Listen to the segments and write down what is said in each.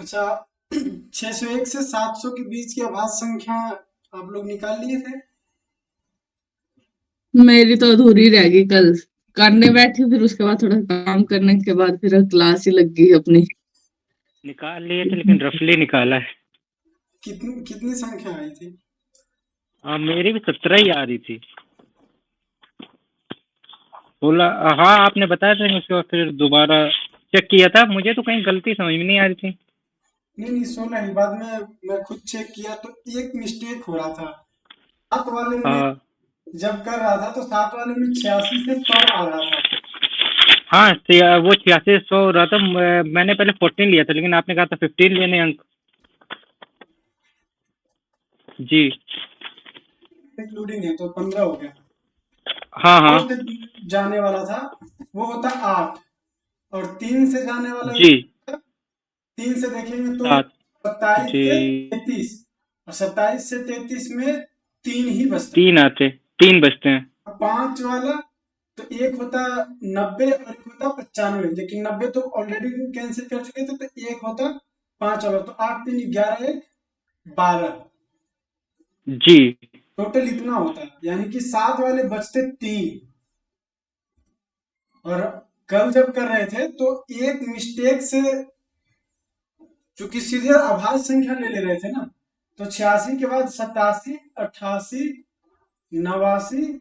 अच्छा। 601 से 700 के बीच की अभाज्य संख्या आप लोग निकाल लिए थे। मेरी तो अधूरी रह गई कल। करने बैठी, फिर उसके बाद थोड़ा काम करने के बाद फिर क्लास ही लग गई अपनी। निकाल लिए थे लेकिन रफली निकाला है। कितनी कितनी संख्या आई थी? हाँ, मेरी भी 17 ही आ रही थी। बोला हाँ, आपने बताया था, उसके बाद फिर दोबारा चेक किया था, मुझे तो कहीं गलती समझ में नहीं आ रही थी। नहीं नहीं, 16 ही। बाद में मैं खुद चेक किया तो एक मिस्टेक हो रहा था। सात वाले में हाँ जब कर रहा था तो सात वाले में 86 से 100 आ रहा था। हाँ, वो 8600 हो रहा था। मैंने पहले 14 लिया था, लेकिन आपने कहा था 15 लेने अंक। जी। इंक्लूडिंग है तो 15 हो गया। हाँ दो हाँ। से जाने वाला था वो होता 8, और 3 से जाने वाला जी। 3 से देखेंगे तो 7। 27 जी। से 33, और 27 से 33 में 3 ही बचता 3 आते, 3 बचते हैं। है। 5 वाला तो एक होता 90 और एक होता 95, लेकिन 90 तो ऑलरेडी कैंसिल कर चुके थे, तो एक होता 5 वाला। तो 8 3 11 1 12, जी टोटल इतना होता है। यानी कि 7 वाले बचते 3। और कल जब कर रहे थे तो एक मिस्टेक से, चूंकि सीधे अभाज्य संख्या ले ले रहे थे ना, तो 86 के बाद 87 88 89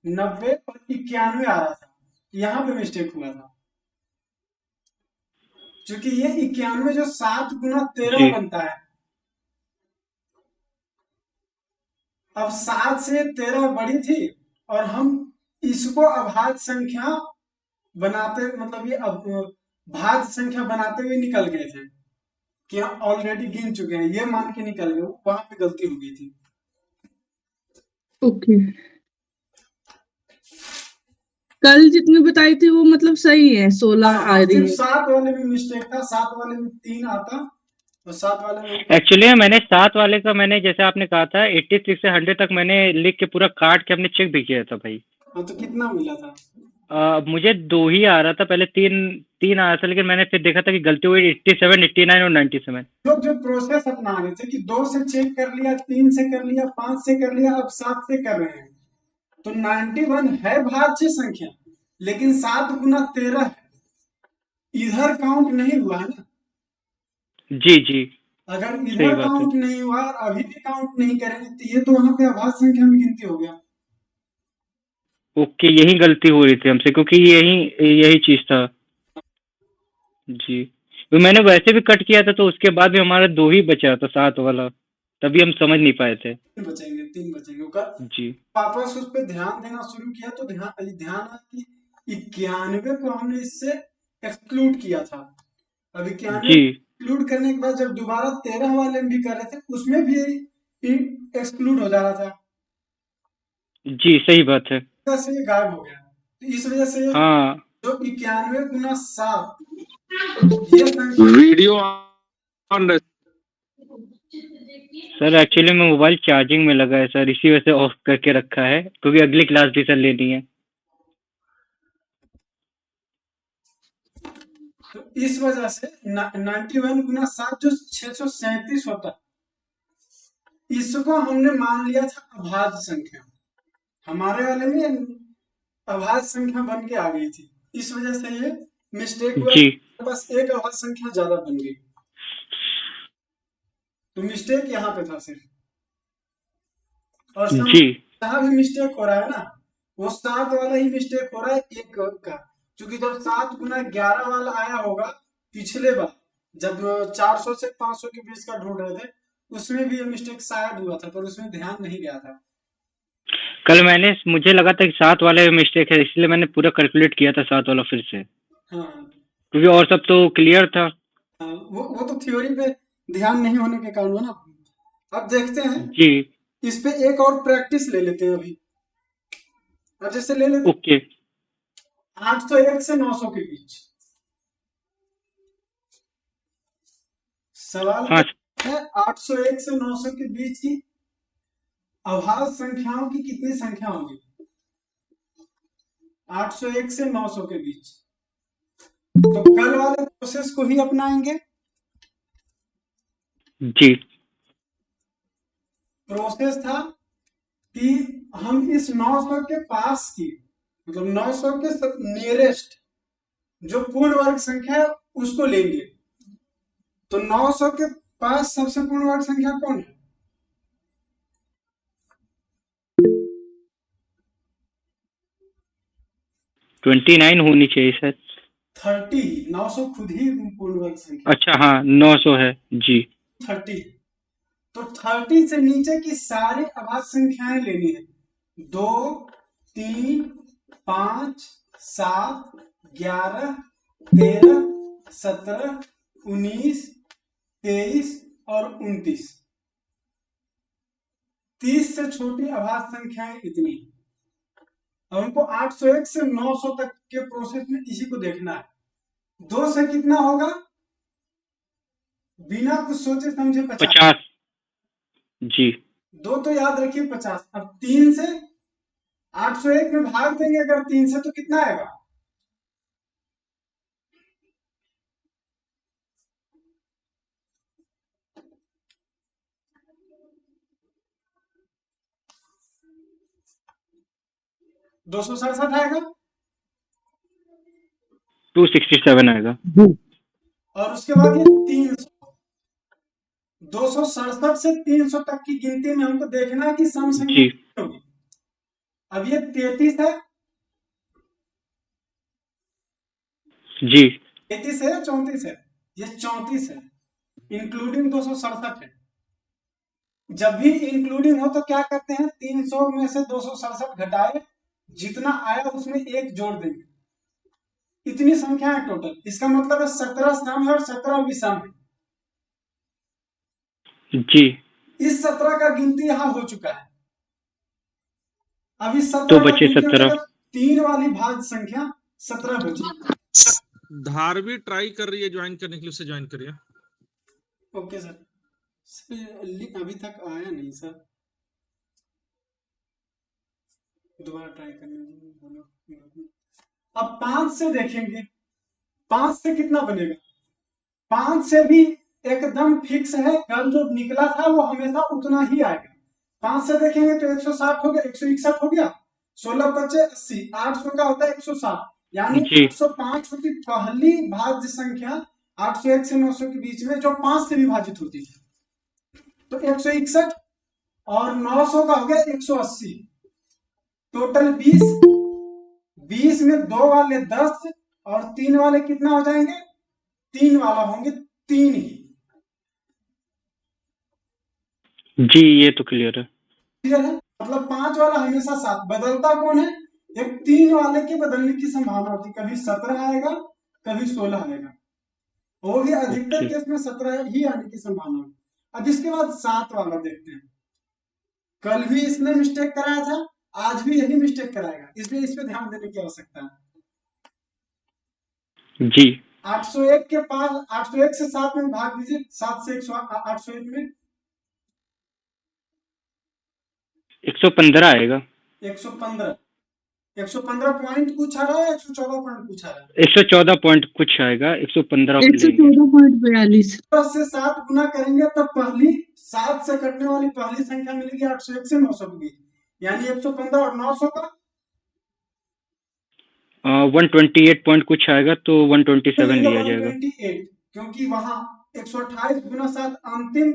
90 और 91 आ रहा था। यहाँ पे मिस्टेक हुआ था, क्योंकि ये 91 जो 7 गुना 13 जी। बनता है। अब 7 से 13 बड़ी थी, और हम इसको अभाज्य संख्या बनाते, मतलब ये अब भाज्य संख्या बनाते हुए निकल गए थे कि हम ऑलरेडी गिन चुके हैं, ये मान के निकल गए। वहां पे गलती हो गई थी। ओके। कल जितनी बताई थी वो मतलब सही है, 16 हाँ आ हाँ, रही सिर्फ है। 7 वाले में मिस्टेक था। 7 वाले में 3 आता, और 7 वाले में एक्चुअली मैंने 7 वाले का, मैंने जैसे आपने कहा था 86 से 100 तक मैंने लिख के पूरा काट के हमने चेक भी किया था भाई। हाँ, तो कितना मिला था? मुझे 2 ही आ रहा था पहले, 3 3 आ रहा था, लेकिन मैंने फिर देखा था कि गलती हुई 87 89 और 97। लोग जो प्रोसेस अपना रहे थे कि 2 से चेक कर लिया, 3 से कर लिया, 5 से कर लिया, अब 7 से कर रहे हैं, तो 91 है भाज्य संख्या, लेकिन 7 गुना 13 इधर काउंट नहीं हुआ है ना। जी जी। अगर सही इधर बात है। काउंट नहीं हुआ और अभी भी काउंट नहीं करेंगे, तो ये तो वहां पे अभाज्य संख्या में गिनती हो गया। ओके, यही गलती हो रही थी हमसे, क्योंकि यही यही चीज था। जी। तो मैंने वैसे भी कट किया था, तो उसके बाद भी हमारा 2 ही बचा था 7 वाला, तभी हम समझ नहीं पाए थे। 3 बचेंगे, 3 बचेंगे। कल जी वापस उस पर ध्यान देना शुरू किया तो ध्यान ध्यान आया कि 91 को हमने इससे एक्सक्लूड किया था। अब 91 जी एक्सक्लूड करने के बाद जब दोबारा 13 वाले में भी कर रहे थे, उसमें भी एक्सक्लूड हो जा रहा था। जी। सही बात है। इस वजह से ये गायब हो गया। तो इस वजह से हाँ। जो 91 गुना 7, ये संख्या वीडियो ऑन। सर एक्चुअली मैं मोबाइल चार्जिंग में लगा है सर, इसी वजह से ऑफ करके रखा है, क्योंकि अगली क्लास भी सर लेनी है। तो इस वजह से 91 गुना 7 जो 637 होता है, इसको हमने मान लिया था अभाज्य संख्या। हमारे वाले में अभाज्य संख्या बन के आ गई थी, इस वजह से ये मिस्टेक हुआ। जी बस एक अभाज्य संख्या ज्यादा बन गई, तो मिस्टेक यहाँ पे था सिर्फ। और सम जी। जहाँ भी मिस्टेक हो रहा है ना, वो 7 वाला ही मिस्टेक हो रहा है एक का। क्योंकि जब 7 गुना 11 वाला आया होगा पिछले बार, जब 400 से 500 के बीच का ढूंढ रहे थे, उसमें भी ये मिस्टेक शायद हुआ था, पर उसमें ध्यान नहीं गया था। मुझे लगा था कि 7 वाले में मिस्टेक है, इसलिए मैंने पूरा कैलकुलेट किया था 7 वाला फिर से, हाँ क्योंकि और सब तो क्लियर था। हाँ, वो तो थ्योरी पे ध्यान नहीं होने के कारण हुआ ना। अब देखते हैं, जी। इस पे एक और प्रैक्टिस ले लेते हैं अभी। अब जैसे ले लेते ओके। 801 से 900 के बीच। सवाल हाँ। क्या है? 801 से 900 के बीच की अभाज्य संख्याओं की कितनी संख्या होगी? 801 से 900 के बीच। तो कल वाले प्रोसेस को ही अपनाएंगे, जी प्रोसेस था कि हम इस 900 के पास की, मतलब 900 के नियरेस्ट जो पूर्ण वर्ग संख्या है उसको लेंगे। तो 900 के पास सबसे पूर्ण वर्ग संख्या कौन है? 29 होनी चाहिए सर। 30। 900 खुद ही पूर्ण वर्ग संख्या। अच्छा हाँ 900 है जी। 30। तो 30 से नीचे की सारी अभाज्य संख्याएं लेनी है। 2, 3, 5, 7, 11, 13, 17, 19, 23 और 29। 30 से छोटी अभाज्य संख्याएं इतनी। अब हमको 801 से 900 तक के प्रोसेस में इसी को देखना है। 2 से कितना होगा? बिना कुछ सोचे समझे 50। 50 जी। 2 तो याद रखिए 50। अब 3 से 801 में भाग देंगे अगर 3 से तो कितना आएगा? दो सौ सड़सठ आएगा। 267 आएगा। और उसके बाद ये 300। 267 से 300 तक की गिनती में हमको देखना है कि सम संख्या जी कितनी होगी। अब ये 33 है। जी 33 है या 34 है? ये 34 है, इंक्लूडिंग 267 है। जब भी इंक्लूडिंग हो तो क्या करते हैं, 300 में से 267 घटाए, जितना आया उसमें एक जोड़ देंगे। इतनी संख्या है टोटल। इसका मतलब है 17 सम है और 17 विषम है। जी। इस 17 का गिनती यहाँ हो चुका है। अब इस तो 17 का बचे गिनती 17। मतलब 3 वाली भाज्य संख्या 17 बची। धार भी ट्राई कर रही है ज्वाइन करने के लिए, उसे ज्वाइन करिए। Okay sir. अभी तक आया नहीं सर, दोबारा ट्राई करने बोलो। अब 5 से देखेंगे, 5 से कितना बनेगा? 5 से भी एकदम फिक्स है, कल जो निकला था वो हमेशा उतना ही आएगा। 5 से देखेंगे तो 160 हो गया, 161 हो गया, 16 बचे 80, 800 का होता है 160, यानी जी 805 होती पहली भाज्य संख्या 801 से 900 के बीच में जो 5 से विभाजित होती है। तो 161 और 900 का हो गया 180, टोटल 20। 20 में 2 वाले 10 और 3 वाले कितना हो जाएंगे? 3 वाला होंगे 3 ही। जी ये तो क्लियर है। क्लियर है? मतलब 5 वाला हमेशा 7, बदलता कौन है? एक 3 वाले के बदलने की संभावना होती है, कभी 17 आएगा कभी 16 आएगा, वो भी अधिकतर ओके केस में 17 ही आने की संभावना है। अब इसके बाद 7 वाला देखते हैं। कल भी इसने मिस्टेक कराया था, आज भी यही मिस्टेक कराएगा, इसलिए इस पे ध्यान देने की आवश्यकता है। जी 801 के पास 801 से 7 में भाग दीजिए, 7 से 801 में 115 आएगा। 115। 115 पॉइंट कुछ आ रहा है, 114 पॉइंट कुछ आ रहा है। 114 पॉइंट कुछ आएगा, 115 एक सौ लेंगे। 14.42। 10 से 7 गुना करेंगे तो पहली 7 से कटने वाली पहली संख्या मिलेगी 801 से 900 के बीच, यानी 115 और 900 का 128 पॉइंट कुछ आएगा, तो 127 लिया जाएगा। 128, क्योंकि वहां 128 गुना 7 अंतिम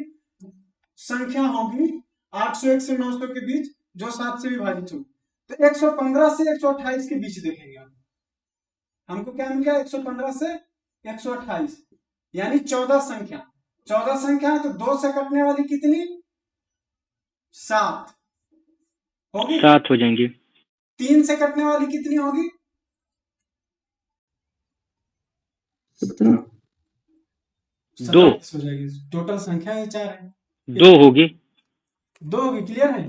संख्या होगी 801 से 900 के बीच जो 7 से विभाजित होगी। तो 115 से 128 के बीच देखेंगे हमको क्या मिल गया? 115 से 128, यानी 14 संख्या। 14 संख्या है तो 2 से कटने वाली कितनी? 7 होगी। 7 हो जाएंगे। 3 से कटने वाली कितनी होगी? 17। 2 हो जाएगी। टोटल संख्या ये 4 है। 2 होगी। 2 होगी, क्लियर है?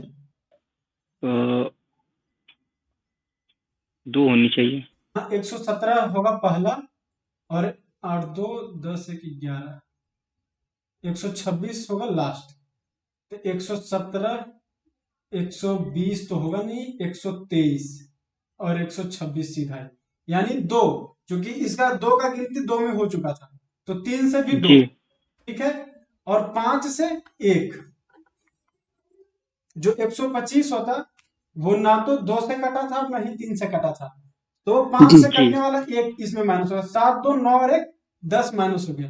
2 होनी चाहिए। हाँ, 117 होगा पहला, और 8 2 10 1 11, 126 होगा लास्ट। तो 117 120 तो होगा नहीं, 123 और 126 सीधा है, यानी 2, क्योंकि इसका 2 का गिनती 2 में हो चुका था, तो 3 से भी 2, जी ठीक है। और 5 से 1, जो 125 होता वो ना तो 2 से कटा था ना ही 3 से कटा था, तो 5 से जी। कटने वाला 1 इसमें माइनस होगा। 7 2 9 और 1 10 माइनस हो गया,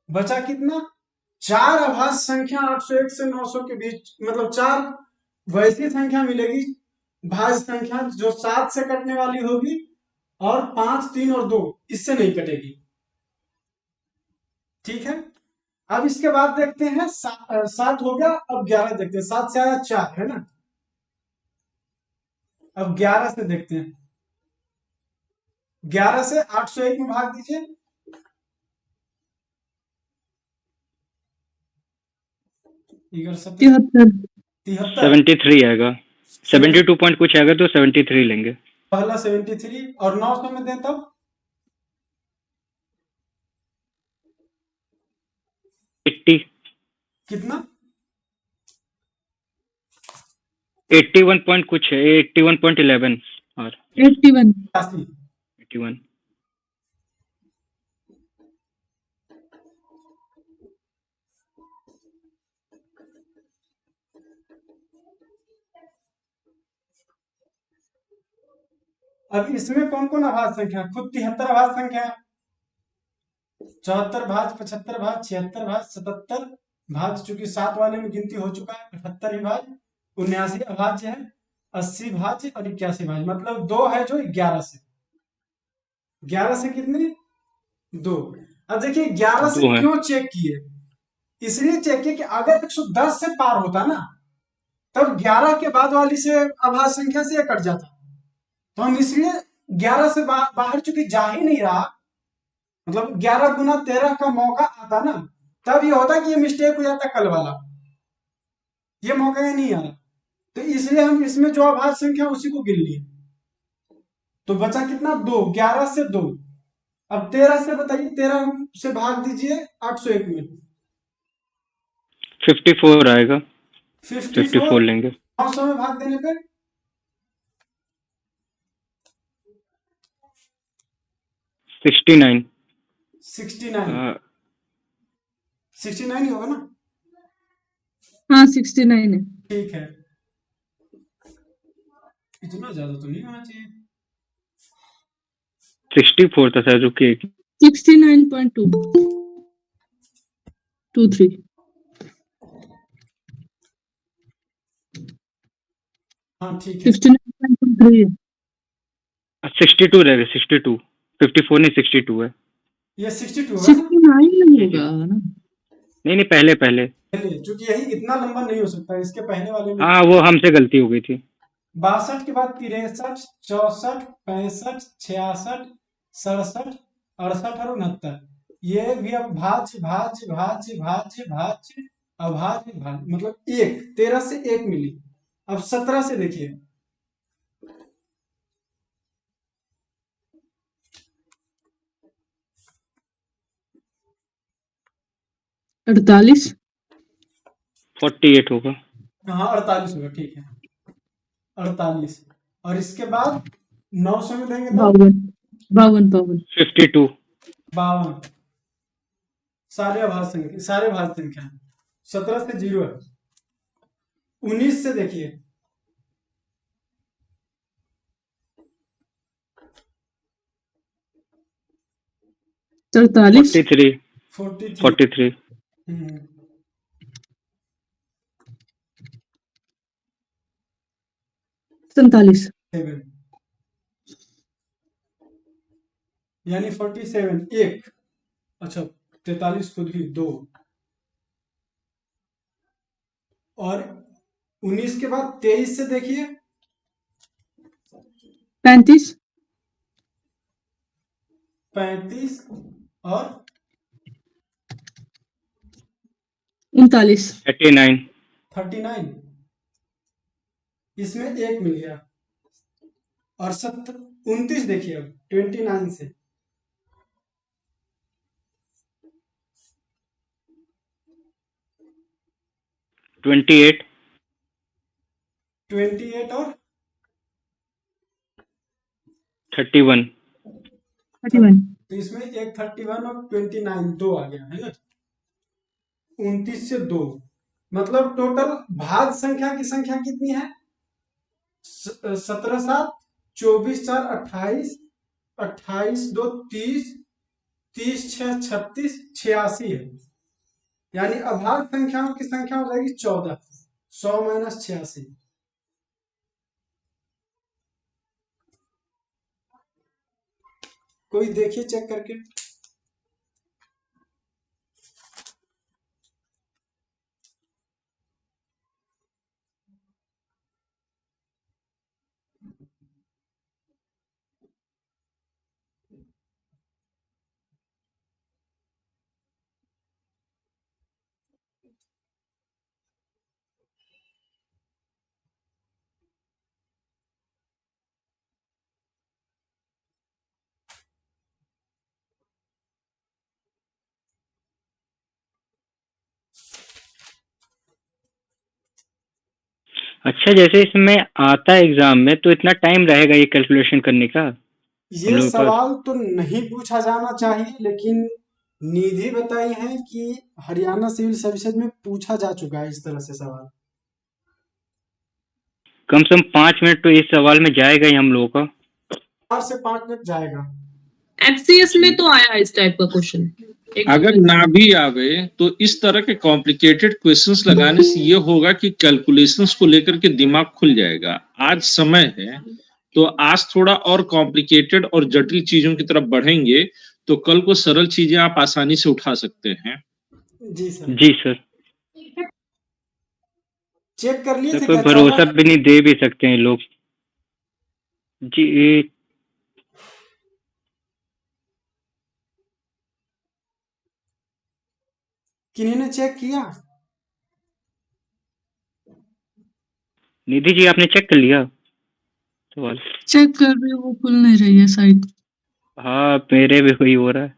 बचा कितना? 4 अभाज्य संख्या 801 से 900 के बीच, मतलब 4 वैसी संख्या मिलेगी भाज्य संख्या जो 7 से कटने वाली होगी और 5 3 और 2 इससे नहीं कटेगी। ठीक है, अब इसके बाद देखते हैं 7 हो गया, अब 11 देखते हैं। 7 से आया 4 है ना, अब 11 से देखते हैं। 11 से 801 में भाग दीजिए, इधर 73 73, 73 आएगा, 72 पॉइंट कुछ आएगा तो 73 लेंगे। पहला 73 और 900 में दें तब 80, कितना? 81 पॉइंट कुछ है, 81.11 और 81 80। 81। अब इसमें कौन कौन अभाज्य संख्या? खुद 73 अभाज्य संख्या है, 74 भाज्य, 75 भाज्य, 76 भाज्य, 77 भाज्य, चूंकि 7 वाले में गिनती हो चुका है, 78 ही भाज्य, 79 अभाज्य है, 80 भाज्य और 81 भाज्य, मतलब 2 है जो 11 से। 11 से कितने? 2। अब देखिए 11 से दो है। क्यों चेक किए? इसलिए चेक किए कि अगर 110 से पार होता ना, तब 11 के बाद वाली से अभाज्य संख्या से ये कट जाता, तो हम इसलिए 11 से बाहर चूंकि जा ही नहीं रहा, मतलब 11 गुना 13 का मौका आता ना, तब ये होता कि ये मिस्टेक हो जाता कल वाला, ये मौका ही नहीं आ रहा, तो इसलिए हम इसमें जो अभाज्य संख्या उसी को गिन लिए। तो बचा कितना? 2। 11 से 2। अब 13 से बताइए, 13 से भाग दीजिए 801 में, 54 आएगा, 54 54 लेंगे। 900 में भाग देने पे 69, 69 69 ही होगा ना? हाँ 69 है। ठीक है, इतना ज्यादा तो नहीं होना चाहिए। 64 था शायद, रुकिए। 69.23 हाँ ठीक है, 69.23 है। 62 रहेगा, 62, 54 नहीं 62 है। ये 62 है ना? 69 होगा ना? नहीं पहले पहले, क्योंकि यही इतना लंबा नहीं हो सकता, इसके पहले वाले में हाँ, वो हमसे गलती हो गई थी। 62 के बाद 63 64 65 66 67 68 और 69, ये भी अब भाज्य भाज्य भाज्य भाज्य भाज्य अभाज्य भाज्य, मतलब 1 13 से 1 मिली। अब 17 से देखिए, 48 48 होगा। हाँ 48 होगा, ठीक है 48, और इसके बाद 900 में देंगे तो 52 52, 52, सारे अभाज्य संख्या, सारे भाज्य संख्या है। 17 से 0 है। 19 से देखिए, 43 43, 43 43, 47 7, यानी 47 1, अच्छा 43 खुद ही 2, और 19 के बाद 23 से देखिए, 35 35 और 39 39, 39, इसमें 1 मिल गया, और 29 देखिए, अब 29 से 28, 28 और 31 तो इसमें 131 और 29 दो आ गया है ना, 29 से 2, मतलब टोटल भाज्य संख्या की संख्या कितनी है? 17 7 24 4 28, 28 2 30, 30 6 36, 86 है। यानी अभाज्य संख्याओं की संख्या हो जाएगी 14, 100 माइनस 86। कोई देखिए चेक करके। अच्छा, जैसे इसमें आता है एग्जाम में, तो इतना टाइम रहेगा ये कैलकुलेशन करने का हम ये लोगों के पास? सवाल तो नहीं पूछा जाना चाहिए, लेकिन निधि बताई है कि हरियाणा सिविल सर्विसेज में पूछा जा चुका है इस तरह से सवाल। कम से कम 5 मिनट तो इस सवाल में जाएगा ही हम लोगों का। 4 से 5 मिनट जाएगा। एफसीएस में तो आया इस टाइप का क्वेश्चन। अगर ना भी आवे तो इस तरह के कॉम्प्लिकेटेड क्वेश्चंस लगाने से ये होगा कि कैलकुलेशंस को लेकर के दिमाग खुल जाएगा। आज समय है, तो आज थोड़ा और कॉम्प्लिकेटेड और जटिल चीजों की तरफ बढ़ेंगे, तो कल को सरल चीजें आप आसानी से उठा सकते हैं। जी सर। जी सर। चेक कर लिए तो थे कोई क्या? भरोसा भी नहीं दे भी सकते हैं लोग। जी। किन्हीं ने चेक किया? निधि जी, आपने चेक कर लिया सवाल? चेक कर रही हूँ, वो खुल नहीं रही है साइट। हाँ, मेरे भी वही हो रहा है।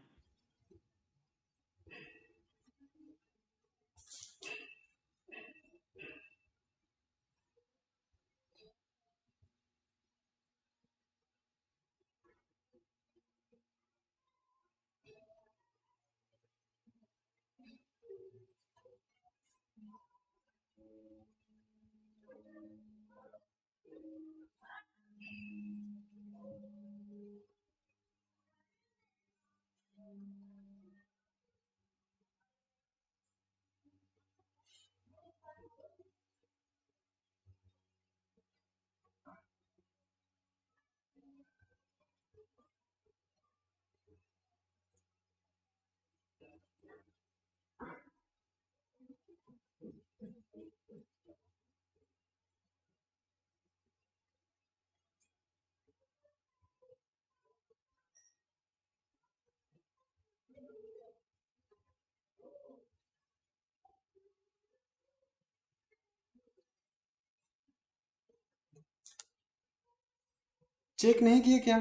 चेक नहीं किए क्या?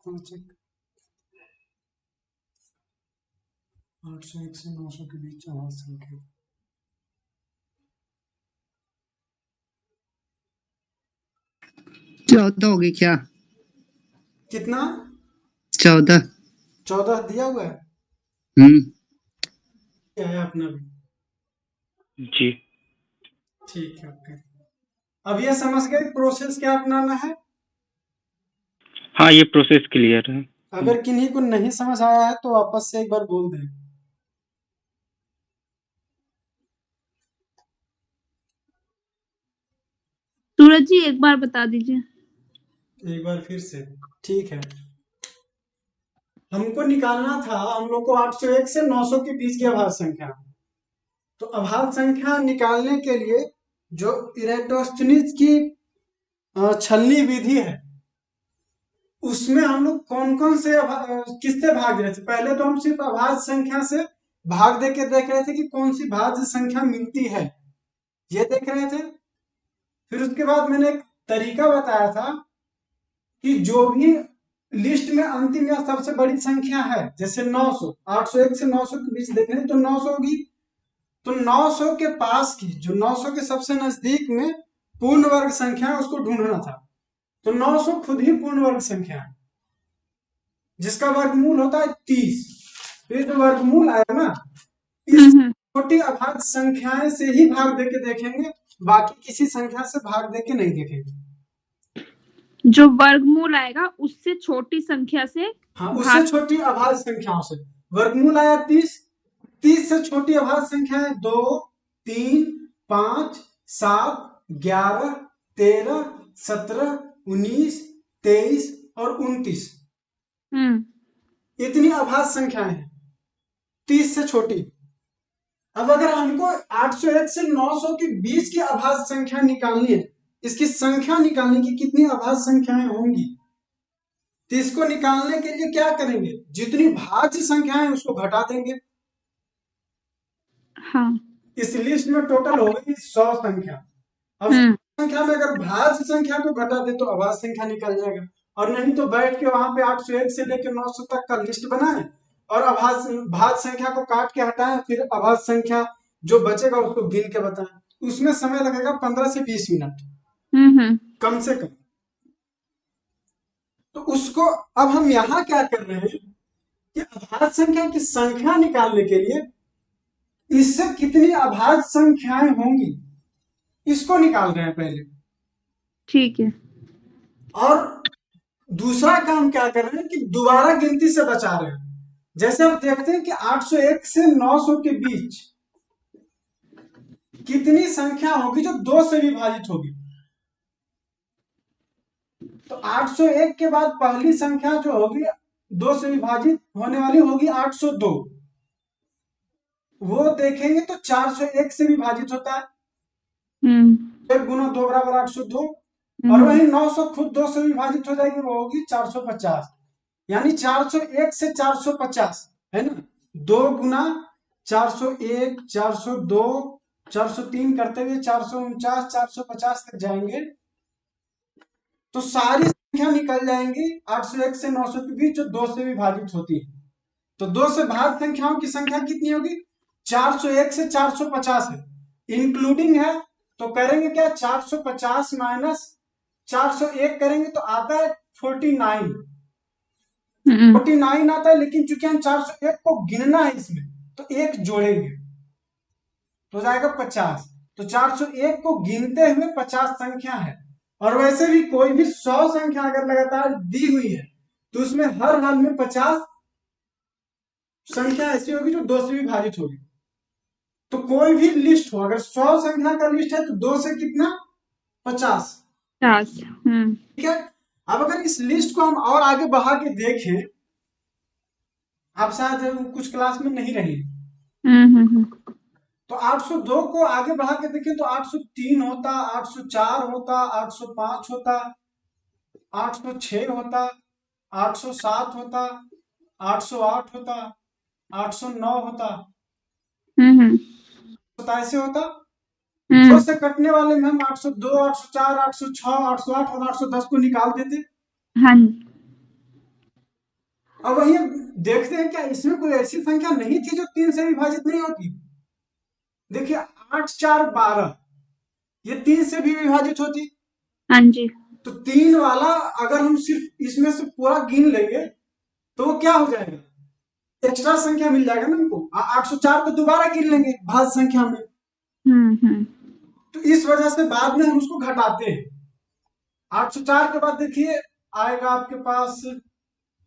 चेक 801 से 900 के बीच आवाज संख्या। चौदह होगी क्या? कितना? 14। 14 दिया हुआ है? क्या है अपना भी? जी। ठीक है, ओके। अब ये समझ गए प्रोसेस क्या अपनाना है? हाँ, ये प्रोसेस क्लियर है। अगर किन्हीं को नहीं समझ आया है तो वापस से एक बार बोल दें। सूरज जी एक बार बता दीजिए। एक बार फिर से। ठीक है। हमको निकालना था, हम लोग को 801 से 900 के बीच की अभाज्य संख्या। तो अभाज्य संख्या निकालने के लिए जो इरेटोस्थनीज की छलनी विधि है, उसमें हम लोग कौन कौन से किससे भाग रहे थे? पहले तो हम सिर्फ अभाज्य संख्या से भाग दे के देख रहे थे कि कौन सी भाज्य संख्या मिलती है, ये देख रहे थे। फिर उसके बाद मैंने एक तरीका बताया था कि जो भी लिस्ट में अंतिम या सबसे बड़ी संख्या है, जैसे 900, 801 से 900 के बीच देखें तो 900 होगी। तो 900 के पास की, जो 900 के सबसे नजदीक में पूर्ण वर्ग संख्या है, उसको ढूंढना था। तो 900 खुद ही पूर्ण वर्ग संख्या है जिसका वर्गमूल होता है 30। तो ये जो वर्गमूल आया ना, इस छोटी अभाज्य संख्याएं से ही भाग देके देखेंगे, बाकी किसी संख्या से भाग देके नहीं देखेंगे। जो वर्गमूल आएगा उससे छोटी संख्या से, हाँ, उससे छोटी अभाज्य संख्याओं से। वर्गमूल आया 30, 30 से छोटी अभाज्य संख्याएं 2, 3, 5, 7, 11, 13, 17, 19, 23 और 29। इतनी अभाज्य संख्याएं हैं 30 से छोटी। अब अगर हमको 801 से 900 के बीच की अभाज्य संख्या निकालनी है, इसकी संख्या निकालने की कितनी अभाज्य संख्याएं होंगी, तो इसको निकालने के लिए क्या करेंगे, जितनी भाज्य संख्याएं उसको घटा देंगे। हाँ। इस लिस्ट में टोटल हो गई 100 संख्या। अब 100 संख्या में अगर भाज्य संख्या को घटा दे तो अभाज्य संख्या निकल जाएगा, और नहीं तो बैठ के वहां पे 801 से लेकर 900 तक का लिस्ट बनाए और भाज्य संख्या को काट के हटाएं, फिर अभाज्य संख्या जो बचेगा उसको गिन के बताएं। उसमें समय लगेगा 15 से 20 मिनट कम से कम। तो उसको अब हम यहाँ क्या कर रहे हैं कि अभाज्य संख्या की संख्या निकालने के लिए इससे कितनी अभाज्य संख्याएं होंगी इसको निकाल रहे हैं पहले। ठीक है। और दूसरा काम क्या कर रहे हैं कि दोबारा गिनती से बचा रहे हैं। जैसे हम देखते हैं कि 801 से 900 के बीच कितनी संख्या होगी जो 2 से विभाजित होगी। तो 801 के बाद पहली संख्या जो होगी 2 से विभाजित होने वाली होगी 802। वो देखेंगे तो 401 से विभाजित होता है, 1 गुना 2 बराबर 802। और वही 900 खुद 2 से विभाजित हो जाएगी, वो होगी 450। यानी 401 से 450 है ना, 2 गुना 401, 402, 403 करते हुए 449, 450 तक जाएंगे तो सारी संख्या निकल जाएंगी 801 से 900 के बीच जो 2 से विभाजित होती है। तो 2 से भाज्य संख्याओं की संख्या कितनी होगी, 401 से 450 है, इंक्लूडिंग है। तो करेंगे क्या, 450 माइनस 401 करेंगे तो आता है 49। 49 आता है, लेकिन चूंकि हम 401 को गिनना है इसमें तो एक जोड़ेंगे तो जाएगा 50। तो 401 को गिनते हुए 50 संख्या है। और वैसे भी कोई भी 100 संख्या अगर लगातार दी हुई है तो उसमें हर हाल में 50 संख्या ऐसी होगी जो 2 से विभाजित होगी। तो कोई भी लिस्ट हो, अगर 100 संख्या का लिस्ट है तो 2 से कितना, 50। ठीक है। अब अगर इस लिस्ट को हम और आगे बढ़ा के देखें, आप शायद कुछ क्लास में नहीं रही, तो 802 को आगे बढ़ा के देखें तो 803 होता, 804 होता, 805 होता, 806 होता, 807 होता, 808 होता, 809 होता, ऐसे होता। 2 से कटने वाले में हम 802, 804, 806, 808 और 810 को निकाल देते। अब वही देखते हैं क्या इसमें कोई ऐसी संख्या नहीं थी जो 3 से विभाजित नहीं होती। देखिए 8, 4, 12 ये 3 से भी विभाजित होती। हाँ जी। तो 3 वाला अगर हम सिर्फ इसमें से पूरा गिन लेंगे तो वो क्या हो जाएगा, एक्स्ट्रा संख्या मिल जाएगा ना हमको। 804 को दोबारा गिन लेंगे भाज्य संख्या में। तो इस वजह से बाद में हम उसको घटाते हैं। 804 के बाद देखिए आएगा आपके पास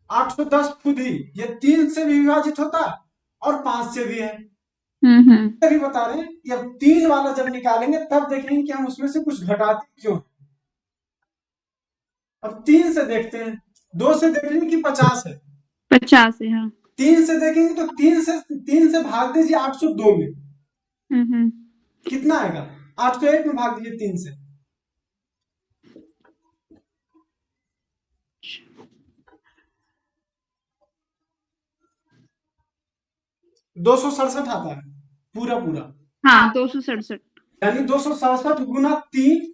810 खुद ही, ये 3 से भी विभाजित होता और 5 से भी है। भी बता रहे हैं कि अब 3 वाला जब निकालेंगे तब देखेंगे कि हम उसमें से कुछ घटाते क्यों। अब 3 से देखते हैं, 2 से देखेंगे कि 50 है, 50 है। हाँ। 3 से देखेंगे तो 3 से भाग दीजिए 802 में, कितना आएगा, 801 में भाग दीजिए 3 से, 267 आता है पूरा पूरा। हाँ 267, यानी 267 गुना 3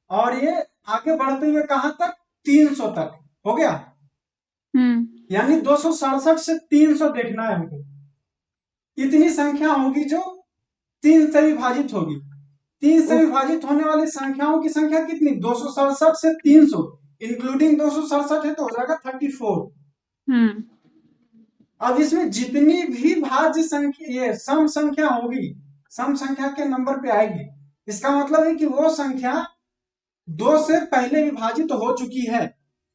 और ये आगे बढ़ते हुए कहां तक, 300 तक हो गया। यानी 267 से 300 देखना है हमको। इतनी संख्या होगी जो 3 से विभाजित होगी। 3 से विभाजित होने वाली संख्याओं की संख्या कितनी, 267 से 300, इंक्लूडिंग 267 है तो हो जाएगा 34। हम्म अब इसमें जितनी भी भाज्य संख्या, ये सम संख्या होगी, सम संख्या के नंबर पे आएगी, इसका मतलब है कि वो संख्या 2 से पहले विभाजित तो हो चुकी है।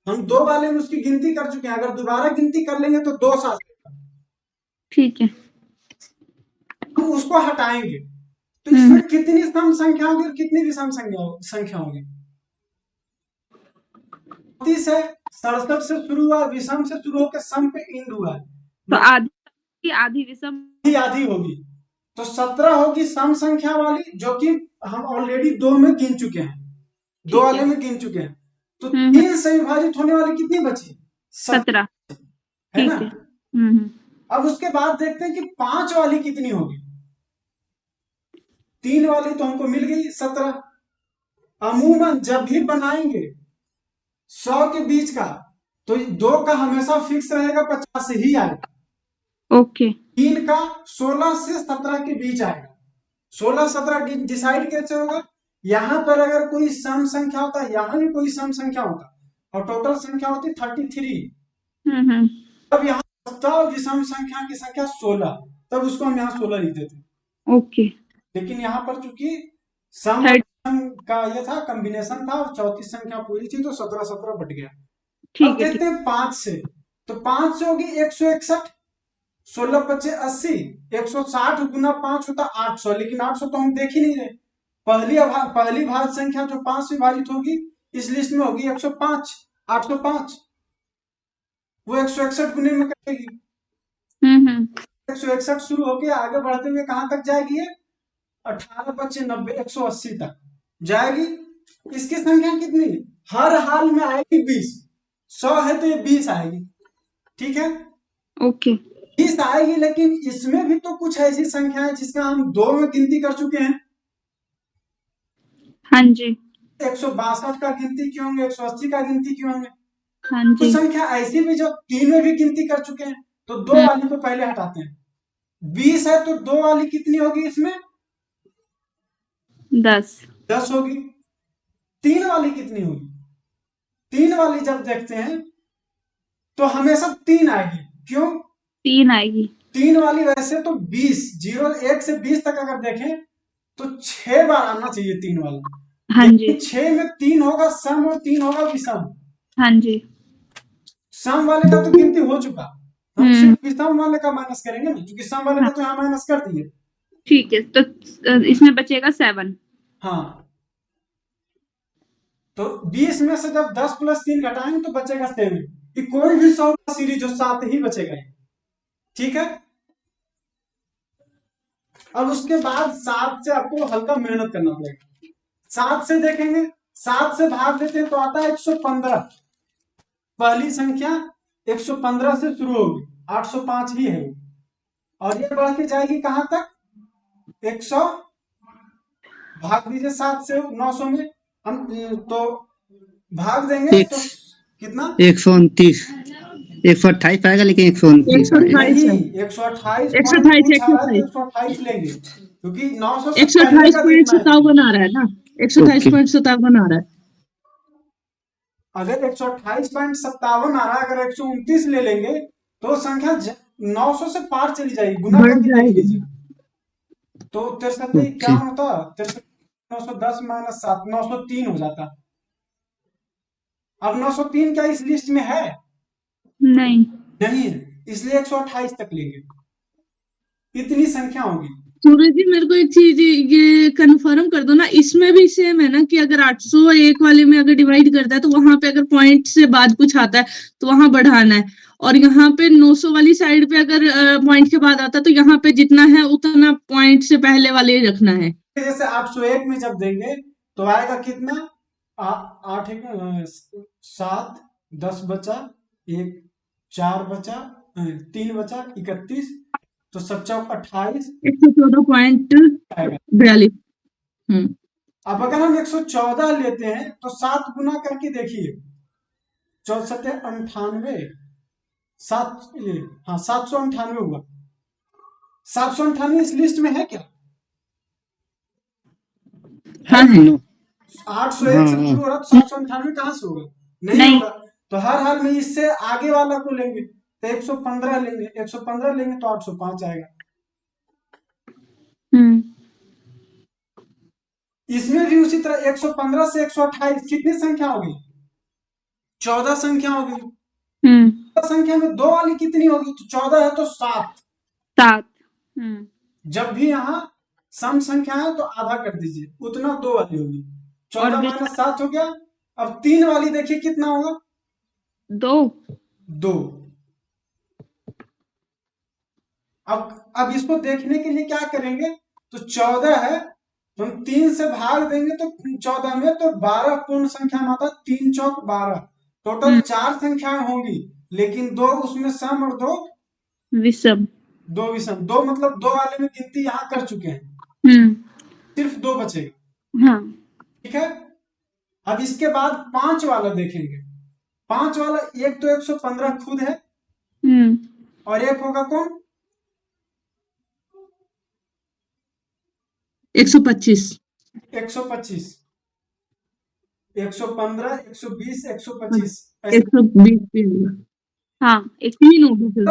हम 2 वाले में उसकी गिनती कर चुके हैं, अगर दोबारा गिनती कर लेंगे तो 2 साथ ठीक है। हम उसको हटाएंगे तो इसमें कितनी सम संख्या होगी और कितनी विषम संख्या होगी? 34 है, 67 से शुरू हुआ, विषम से शुरू होकर सम पे एंड हुआ है, तो आधी आधी विषम आधी होगी, तो 17 होगी सम संख्या वाली, जो कि हम ऑलरेडी 2 में गिन चुके हैं, 2 वाले में गिन चुके हैं। तो 3 से विभाजित होने वाली कितनी बची? 17, है ना? हम्म। अब उसके बाद देखते हैं कि 5 वाली कितनी होगी। 3 वाली तो हमको मिल गई 17। अमूमन जब भी बनाएंगे 100 के बीच का तो 2 का हमेशा फिक्स रहेगा, 50 ही आएगा। ओके। 3 का 16 से 17 के बीच आएगा। 16-17 डिसाइड कैसे होगा? यहाँ पर अगर कोई सम संख्या होता है, यहाँ भी कोई सम संख्या होता और टोटल संख्या होती 33, तब यहाँ विषम संख्या की संख्या 16, तब उसको हम यहाँ 16 लिख देते। ओके। लेकिन यहाँ पर चूंकि सम का ये था, कॉम्बिनेशन था और चौथी संख्या पूरी थी तो 17-17 बट गया। अब देखते हैं 5 से, तो 5 से होगी 161, 16×5 80, 160 गुना 5 होता 800, लेकिन 800 तो हम देख ही नहीं रहे। पहली भाज्य संख्या जो 5 से विभाजित होगी इस लिस्ट में होगी 105, 805, वो 161 गुने में कटेगी। 161 शुरू होके आगे बढ़ते हुए कहां तक जाएगी? 18×5 = 90, 180 तक जाएगी। इसकी संख्या कितनी? हर हाल में आएगी 20। 100 है तो ये 20 आएगी, ठीक है? ओके। 20 आएगी, लेकिन इसमें भी तो कुछ ऐसी संख्या है जिसका हम 2 में गिनती कर चुके हैं। हाँ जी। 162 का गिनती क्यों होंगे, 180 का गिनती क्यों होंगे? हाँ जी। कुछ संख्या ऐसी भी जो 3 में भी गिनती कर चुके हैं, तो 2 वाली को पहले हटाते हैं। 20 है तो 2 वाली कितनी होगी इसमें? 10 होगी। 3 वाली कितनी होगी? 3 वाली जब देखते हैं तो हमेशा 3 आएगी। क्यों 3 आएगी? 3 वाली वैसे तो 20, 1 से 20 तक अगर देखें तो 6 बार आना चाहिए 3 वाला। हाँ जी। 6 में 3 होगा सम और 3 होगा विषम। हाँ जी। सम वाले का तो गिनती हो चुका, हम सिर्फ विषम वाले का माइनस करेंगे ना, क्योंकि सम वाले का तो यहाँ माइनस कर दिए। ठीक है, तो इसमें बचेगा 7। हाँ, तो 20 में से जब 10 + 3 घटाएंगे तो बचेगा 7। कि कोई भी 100 का सीरीज हो 7 ही बचेगा, ठीक है? अब उसके बाद 7 से आपको हल्का मेहनत करना पड़ेगा। 7 से देखेंगे, 7 से भाग देते हैं तो आता है 115। पहली संख्या 115 से शुरू होगी, 805 ही है, और ये बढ़ के जाएगी कहां तक? 100 भाग दीजिए 7 से 900 में, हम तो भाग देंगे तो कितना? 129, 128 आएगा, लेकिन 129 128 लेंगे, क्योंकि 900 से 128.57 आ रहा है ना, 128.57 आ रहा है। अगर 128.57 आ रहा है, अगर 129 ले लेंगे तो संख्या 900 से पार चली जाएगी, गुना करके देख लीजिए। तो 63 क्या होता? 63 910 - 7 903 हो जाता। अब 903 क्या इस लिस्ट में है? नहीं है, इसलिए 128 तक लेंगे। इतनी संख्या होगी। सूरज जी, मेरे को एक चीज ये कंफर्म कर दो ना, इसमें भी सेम है ना कि अगर 801 वाले में अगर डिवाइड करता है तो वहां पे अगर पॉइंट से बाद कुछ आता है तो वहां बढ़ाना है, और यहाँ पे 900 वाली साइड पे अगर पॉइंट के बाद आता है तो यहाँ पे जितना है उतना पॉइंट से पहले वाले ही रखना है। जैसे 801 में जब देंगे तो आएगा कितना? 8 7 10 बचा, 1 4 बचा, 3 बचा, 31, तो 7×4 = 114.42। अब अगर हम 114 लेते हैं तो 7 गुना करके देखिए, 4×7 = 98, 798 हुआ। 798 इस लिस्ट में है क्या? हाँ है। 801 से शुरू हो रहा तो 798 कहां से होगा? नहीं। होगा। तो हर हाल में इससे आगे वाला को लेंगे, तो 115 लेंगे, 115 लेंगे तो 805 आएगा। इसमें भी उसी तरह 115 से 128 कितनी संख्या होगी? 14 संख्या होगी। 14 संख्या में 2 वाली कितनी होगी? तो 14 है तो 7। 7। जब भी यहाँ सम संख्या है तो आधा कर दीजिए, उतना 2 वाली होगी। 14 माइनस 7 हो गया। अब 3 वाली देखिए कितना होगा? 2। अब इसको देखने के लिए क्या करेंगे? तो 14 है तो हम 3 से भाग देंगे तो 14 में तो 12 पूर्ण संख्या में आता, 3 चौक 12, टोटल 4 संख्याएं होंगी, लेकिन 2 उसमें सम और 2 विषम। 2 विषम। 2 मतलब 2 वाले में गिनती यहाँ कर चुके हैं, सिर्फ 2 बचेगा। हाँ। ठीक है। अब इसके बाद 5 वाला देखेंगे। 5 वाला एक तो 115 खुद है और एक होगा कौन? 125 125, 115, 120, 125 120 भी होगा। हाँ। 3 होगी फिर।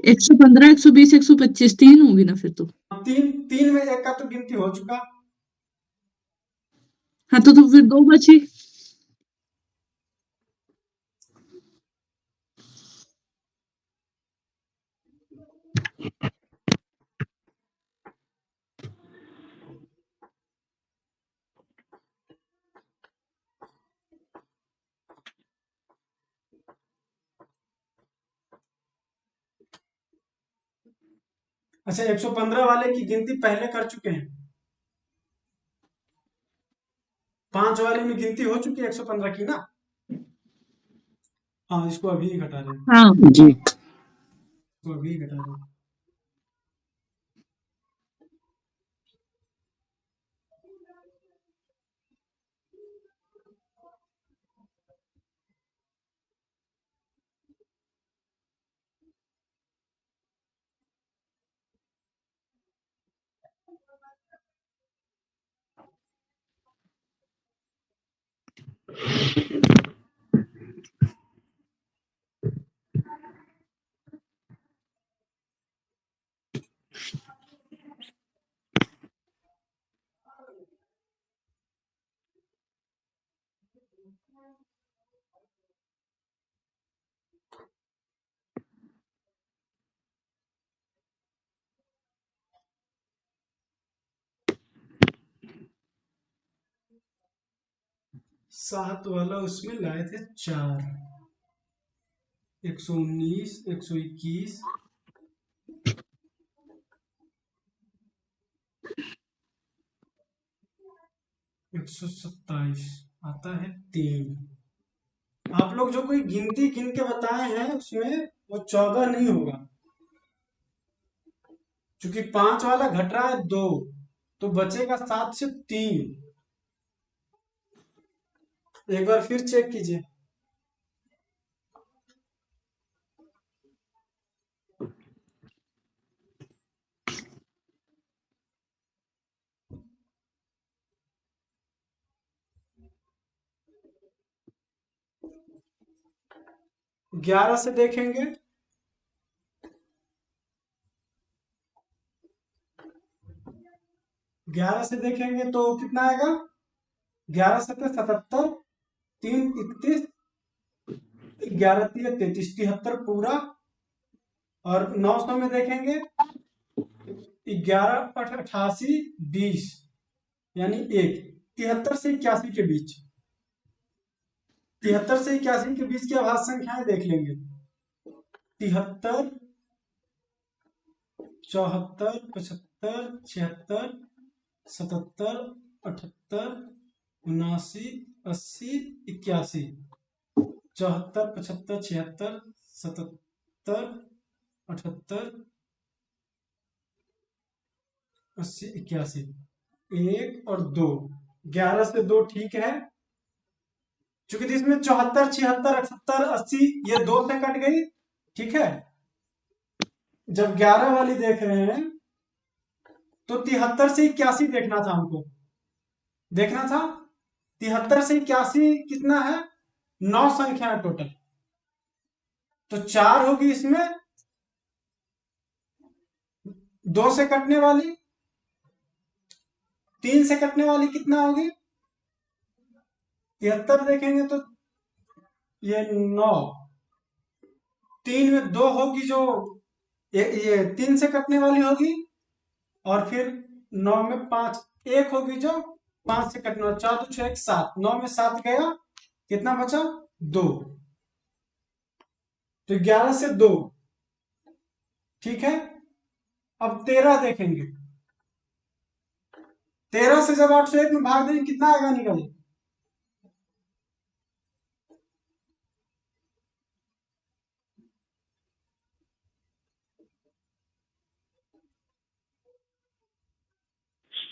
115, 120, 125 3 होगी ना फिर तो। 3 में एक का तो गिनती हो चुका। हाँ तो फिर 2 बची। अच्छा, 115 वाले की गिनती पहले कर चुके हैं। 5 वाले में गिनती हो चुकी है 115 की ना। हाँ, इसको अभी ही घटा दें, हाँ जी। इसको अभी ही घटा दें। सात वाला उसमें लाए थे 4, 119, 121, 127 आता है 3। आप लोग जो कोई गिनती गिन के बताए हैं उसमें वो 14 नहीं होगा, क्योंकि 5 वाला घट रहा है 2, तो बचेगा 7 से 3। एक बार फिर चेक कीजिए। ग्यारह से देखेंगे, 11 से देखेंगे तो कितना आएगा? 11 सत्तर 77, 3 31, 11 3 33, 73 पूरा। और 900 में देखेंगे 11 8 88 20, यानी 1। 73 से 81 के बीच, 73 से 81 के बीच की अभाज्य संख्याएं देख लेंगे। 73, 74, 75, 76, 77, 78, 79, 80, 81, 74, 75, 76, 77, 78, 80, 81, 1 और 2। 11 से 2 ठीक है, चूंकि इसमें 74, 76, 78, 80 ये 2 से कट गई। ठीक है। जब 11 वाली देख रहे हैं तो 73 से 81 देखना था हमको, देखना था। 73 से 81 कितना है? 9 संख्या है टोटल। तो 4 होगी इसमें, 2 से कटने वाली, 3 से कटने वाली कितना होगी? 73 देखेंगे तो ये 9, 3 में 2 होगी जो ये 3 से कटने वाली होगी, और फिर 9 में 5 1 होगी जो 5 से कटने वाली। 4 2 6 1 7, 9 में 7 गया, कितना बचा? 2। तो 11 से 2, ठीक है। अब 13 देखेंगे। 13 से जब 801 में भाग देंगे कितना आएगा? निकलिए।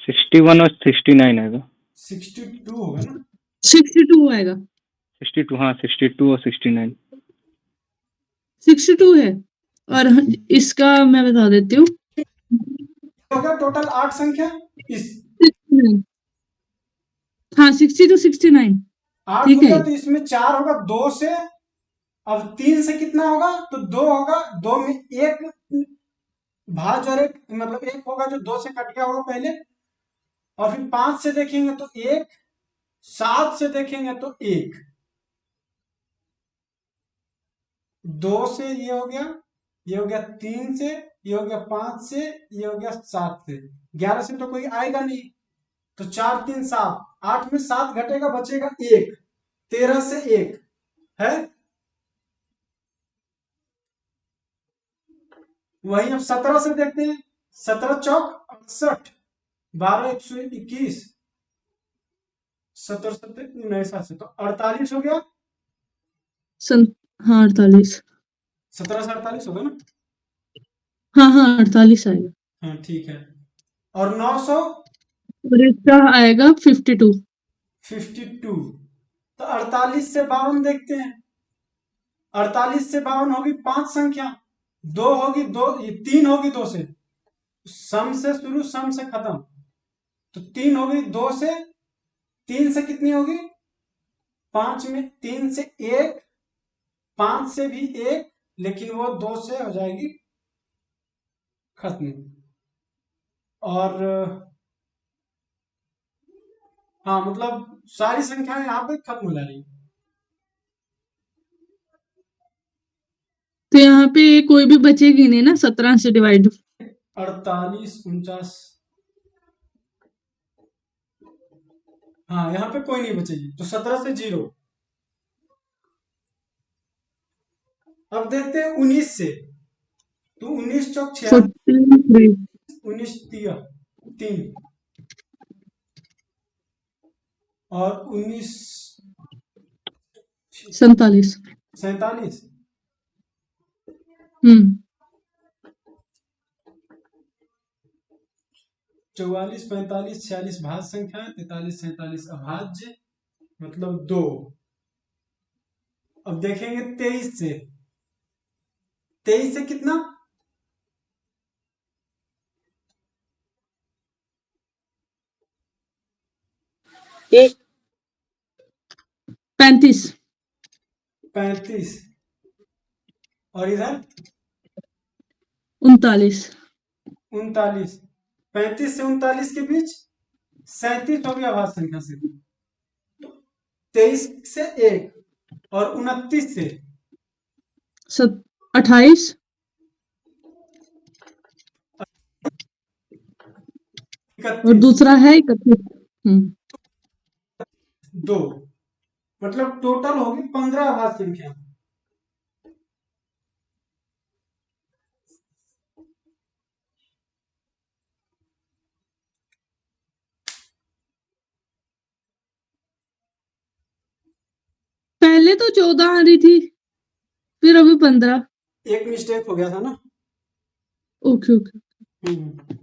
61 और 69 आएगा। 62 होगा ना? 62 आएगा। 62, हाँ 62 और 69। 62 है। और इसका मैं बता देती हूँ। होगा टोटल 8 संख्या। इस 69। हाँ 60 to 69। 8 ठीक है। होगा तो इसमें 4 होगा 2 से। अब 3 से कितना होगा? तो 2 होगा। 2 में 1 भाज और 1 मतलब 1 होगा जो 2 से कट गया होगा पहले। और फिर 5 से देखेंगे तो 1, 7 से देखेंगे तो 1, 2 से ये हो गया, ये हो गया 3 से, ये हो गया 5 से, ये हो गया 7 से। 11 से तो कोई आएगा नहीं, तो 4 3 7, 8 में 7 घटेगा, बचेगा 1। 13 से 1 है। वहीं अब 17 से देखते हैं। 17 चौक 68, 12 121, 17 7 ऐसा से तो 48 हो गया। हाँ 48। 17 से 48 होगा ना? हाँ 48 आएगा। हाँ ठीक है। और 900 और इसका आएगा 52। 52। तो 48 से 52 देखते हैं। 48 से 52 होगी 5 संख्या, 2 होगी 2, ये 3 होगी 2 से, सम से शुरू सम से खत्म। तो 3 होगी 2 से, 3 से कितनी होगी? 5 में 3 से 1, 5 से भी 1, लेकिन वो 2 से हो जाएगी खत्म। और हाँ मतलब सारी संख्याएं यहाँ पे खत्म हो जा रही। तो यहाँ पे कोई भी बचेगी नहीं ना 17 से डिवाइड। 48 49, हाँ यहाँ पे कोई नहीं बचेगी, तो 17 से 0। अब देखते हैं 19 से। तो 19 चौक 46, 43। 19 तिया 3, और 19 47। 47, हम्म 44 45 46 भाज्य संख्या, 43 47 अभाज्य, मतलब 2। अब देखेंगे 23 से। 23 से कितना? 35। 35, और इधर 39। 39। 35 से 39 के बीच 37 हो गया भाज्य संख्या से। तो 23 से 1, और 29 से 28। और 31, दूसरा है 31। 2, मतलब टोटल होगी 15 भाज्य संख्या। पहले तो 14 आ रही थी, फिर अभी 15। एक मिस्टेक हो गया था ना। Okay okay. हम्म।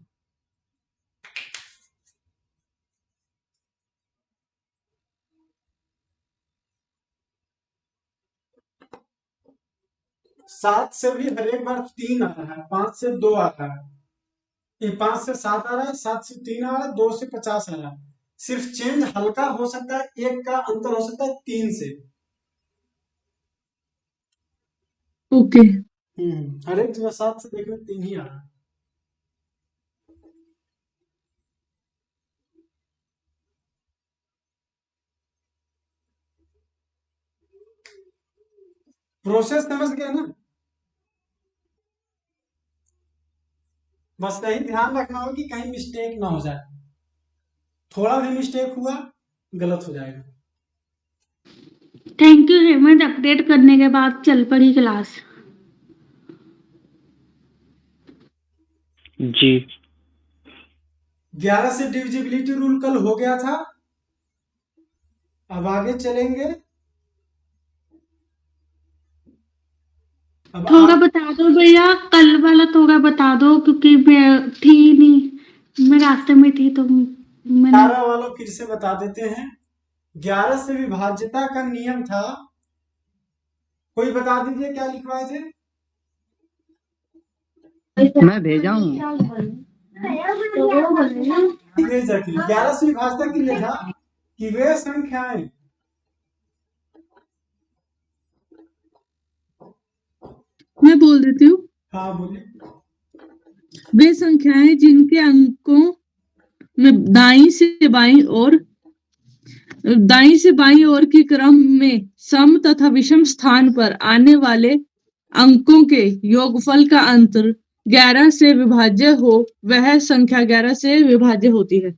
सात से भी हर एक बार 3 आ रहा है, 5 से 2 आ रहा है, ये 5 से 7 आ रहा है, 7 से 3 आ रहा है, 2 से 50 आ रहा है। सिर्फ चेंज हल्का हो सकता है, 1 का अंतर हो सकता है 3 से। ओके। हर एक जगह 7 से देखने 3 ही आ रहा है। प्रोसेस समझ गए ना? बस यही ध्यान रखना हो कि कहीं मिस्टेक ना हो जाए, थोड़ा भी मिस्टेक हुआ गलत हो जाएगा। थैंक यू हेमंत, अपडेट करने के बाद चल पड़ी क्लास। जी 11 से डिविजिबिलिटी रूल कल हो गया था। अब आगे चलेंगे। अब थोड़ा बता दो भैया, कल वाला थोड़ा बता दो, क्योंकि मैं थी नहीं, मैं रास्ते में थी तो मैंने 11 वाला फिर से बता देते हैं। 11 से विभाज्यता का नियम था, कोई बता दीजिए क्या लिखवाए थे? मैं भेजा हूँ। भेजा कि 11 से विभाज्यता के लिए था कि वे संख्याएं मैं बोल देती हूँ। हाँ बोलिए। वे संख्याएं जिनके अंकों में दाईं से बाईं ओर के क्रम में सम तथा विषम स्थान पर आने वाले अंकों के योगफल का अंतर 11 से विभाज्य हो, वह संख्या 11 से विभाज्य होती है।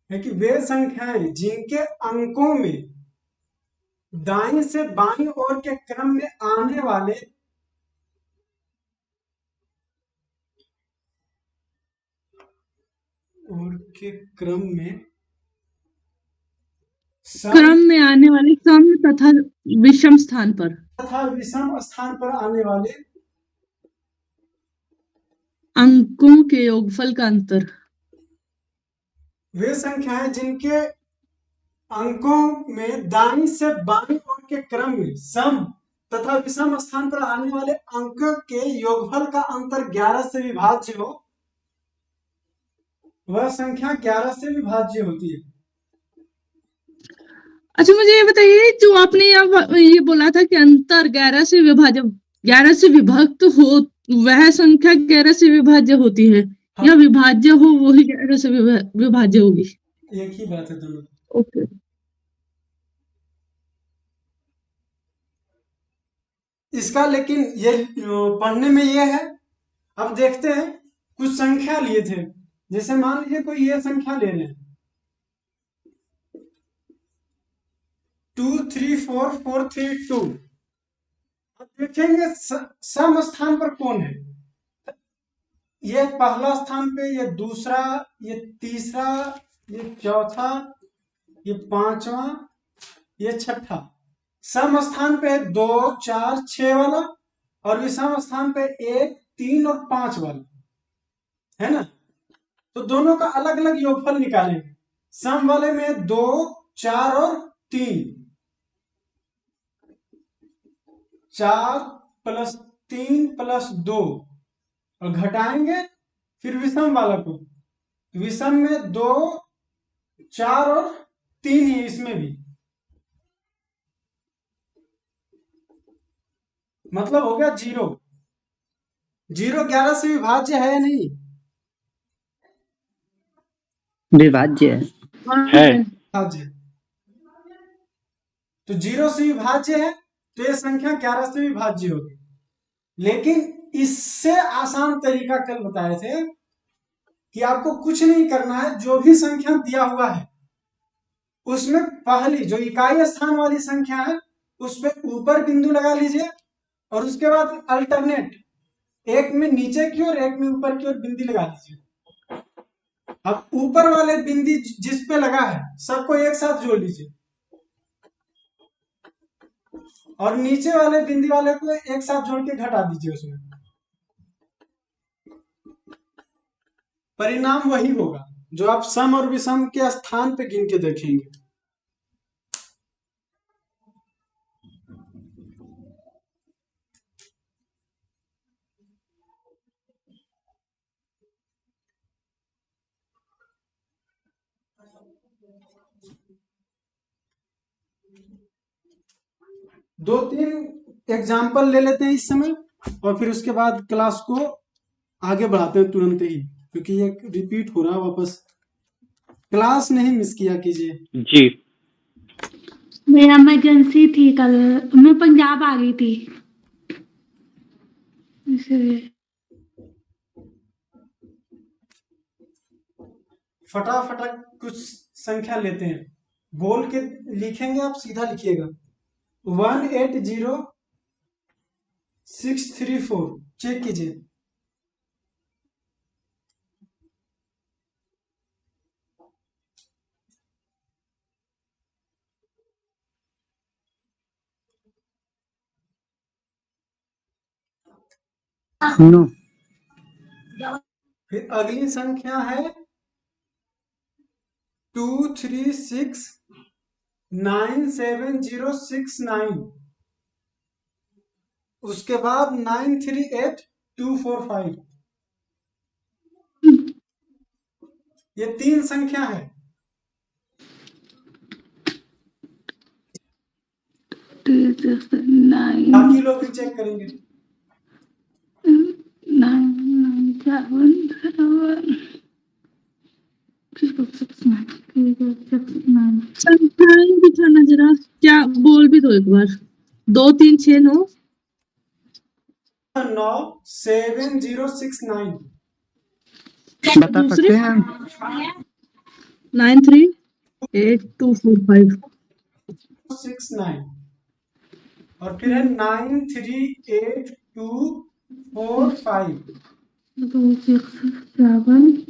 है कि वे संख्याएं जिनके अंकों में दाईं से बाईं ओर के क्रम में आने वाले और के क्रम में आने वाले सम तथा विषम स्थान पर आने वाले अंकों के योगफल का अंतर। वे संख्याएं जिनके अंकों में दाईं से बाईं ओर के क्रम में सम तथा विषम स्थान पर आने वाले अंक के योगफल का अंतर 11 से विभाज्य हो, वह संख्या 11 से विभाज्य होती है। अच्छा मुझे ये बताइए, जो आपने ये बोला था कि अंतर 11 से विभक्त हो, वह संख्या 11 से विभाज्य होती है, हाँ। या विभाज्य हो वही 11 से विभाज्य होगी? एक ही बात है दोनों। ओके। इसका लेकिन ये पढ़ने में ये है। अब देखते हैं, कुछ संख्या लिए थे, जैसे मान लीजिए कोई ये संख्या ले रहे हैं 2 3 4 4 3 2। अब देखेंगे सम स्थान पर कौन है। ये पहला स्थान पे, ये दूसरा, ये तीसरा, ये चौथा, ये पांचवा, ये छठा। सम स्थान पे 2 4 6 वाला, और विषम स्थान पे 1 3 और 5 वाला, है ना? तो दोनों का अलग अलग योगफल निकालेंगे। सम वाले में 2 4 और 3, 4 + 3 + 2, और घटाएंगे फिर विषम वाला को। विषम में 2 4 और 3 ही, इसमें भी मतलब हो गया 0। 0 11 से विभाज्य है या नहीं? विभाज्य है। विभाज्य। तो 0 से विभाज्य है, तो ये संख्या 11 से विभाज्य होगी। लेकिन इससे आसान तरीका कल बताए थे कि आपको कुछ नहीं करना है, जो भी संख्या दिया हुआ है उसमें पहली जो इकाई स्थान वाली संख्या है उस पर ऊपर बिंदु लगा लीजिए, और उसके बाद अल्टरनेट एक में नीचे की ओर, एक में ऊपर की ओर बिंदी लगा लीजिए। अब ऊपर वाले बिंदी जिस पे लगा है सबको एक साथ जोड़ लीजिए, और नीचे वाले बिंदी वाले को एक साथ जोड़ के घटा दीजिए उसमें। परिणाम वही होगा जो आप सम और विषम के स्थान पे गिन के देखेंगे। दो तीन एग्जाम्पल ले लेते हैं इस समय, और फिर उसके बाद क्लास को आगे बढ़ाते हैं तुरंत ही, क्योंकि ये रिपीट हो रहा है वापस। क्लास नहीं मिस किया कीजिए। जी। मेरा इमरजेंसी थी कल, मैं पंजाब आ गई थी इसलिए। फटाफट कुछ संख्या लेते हैं, बोल के लिखेंगे, आप सीधा लिखिएगा। 180634 चेक कीजिए। नो। फिर अगली संख्या है 2369706 उसके बाद 938245। ये तीन संख्या है। बाकी लोग भी चेक करेंगे। 997 संख्याएं दिखाना जरा, क्या बोल भी दो एक बार। 236 9 97069 बता दूसरी सकते हैं? 938245 69 और फिर है 938245। 267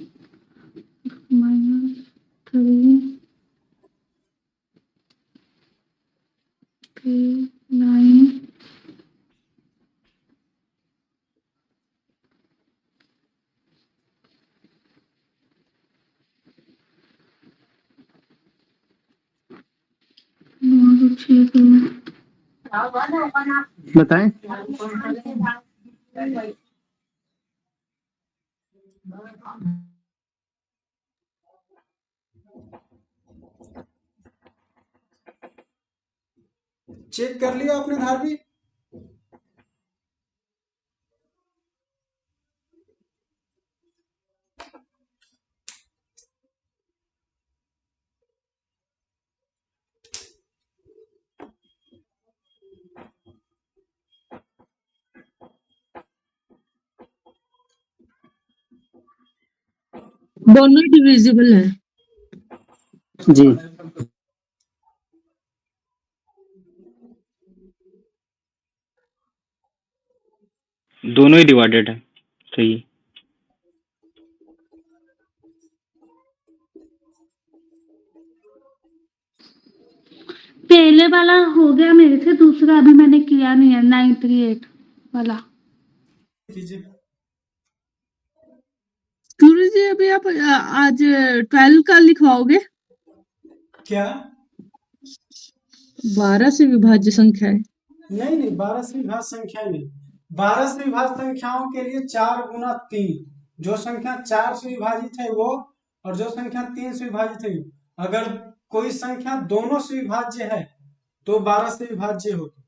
minus 3 9 बताएं। चेक कर लिया आपने धारवी? दोनों डिविजिबल है। जी। दोनों ही डिवाइडेड है। सही। पहले वाला हो गया मेरे से, दूसरा अभी मैंने किया नहीं है, 938 वाला। कीजिए। सूर्य जी अभी आप आज 12 का लिखवाओगे? क्या? 12 से विभाज्य संख्या है। नहीं, 12 से विभाज्य संख्या नहीं। 12 से विभाज्य संख्याओं के लिए 4 गुना 3, जो संख्या 4 से विभाजित है वो, और जो संख्या 3 से विभाजित है। अगर कोई संख्या दोनों से विभाज्य है तो 12 से विभाज्य होगी।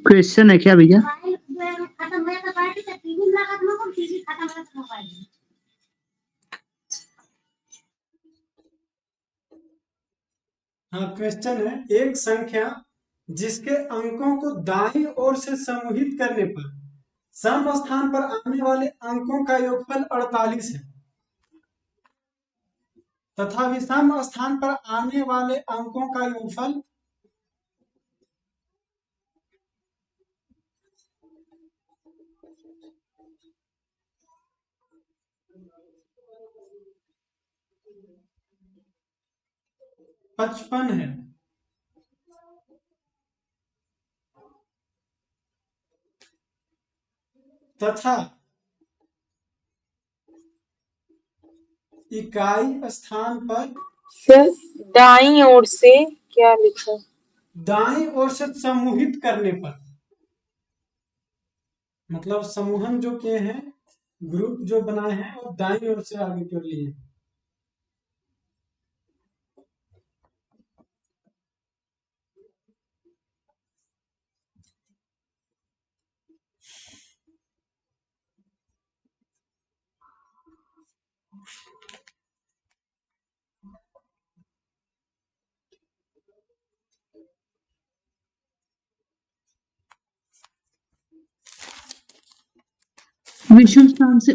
क्वेश्चन है क्या भैया? हाँ, क्वेश्चन है, एक संख्या जिसके अंकों को दाईं ओर से समूहित करने पर सम स्थान पर आने वाले अंकों का योगफल 48 है तथा विषम स्थान पर आने वाले अंकों का योगफल 55 है। तथा इकाई स्थान पर सर दाईं ओर से क्या लिखा? दाईं ओर से समूहित करने पर, मतलब समूहन जो किए हैं, ग्रुप जो बनाए हैं और दाईं ओर से आगे की ओर लिए। विषम स्थान से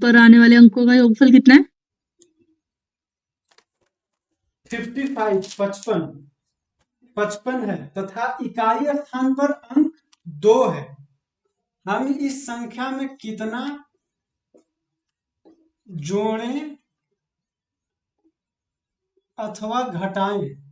पर आने वाले अंकों का योगफल कितना है? 55 55 है तथा इकाई स्थान पर अंक 2 है। हम इस संख्या में कितना जोड़ें अथवा घटाएं?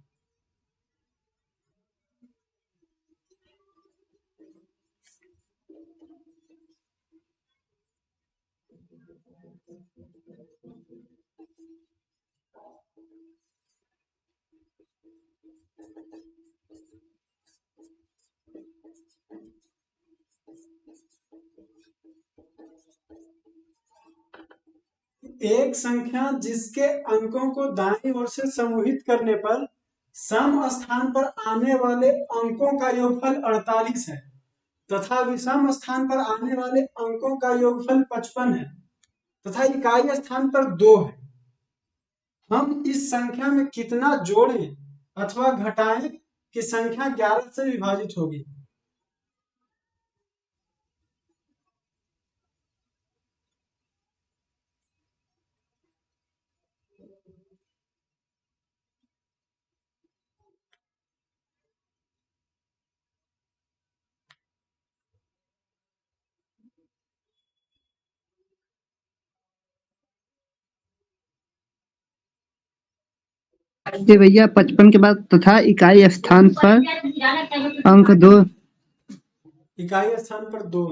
एक संख्या जिसके अंकों को दाईं ओर से समूहित करने पर सम स्थान पर आने वाले अंकों का योगफल 48 है तथा विषम स्थान पर आने वाले अंकों का योगफल 55 है तथा इकाई स्थान पर 2 है। हम इस संख्या में कितना जोड़ें अथवा घटाएं कि संख्या 11 से विभाजित होगी? ये भैया 55 के बाद तथा इकाई स्थान पर अंक 2। इकाई स्थान पर 2।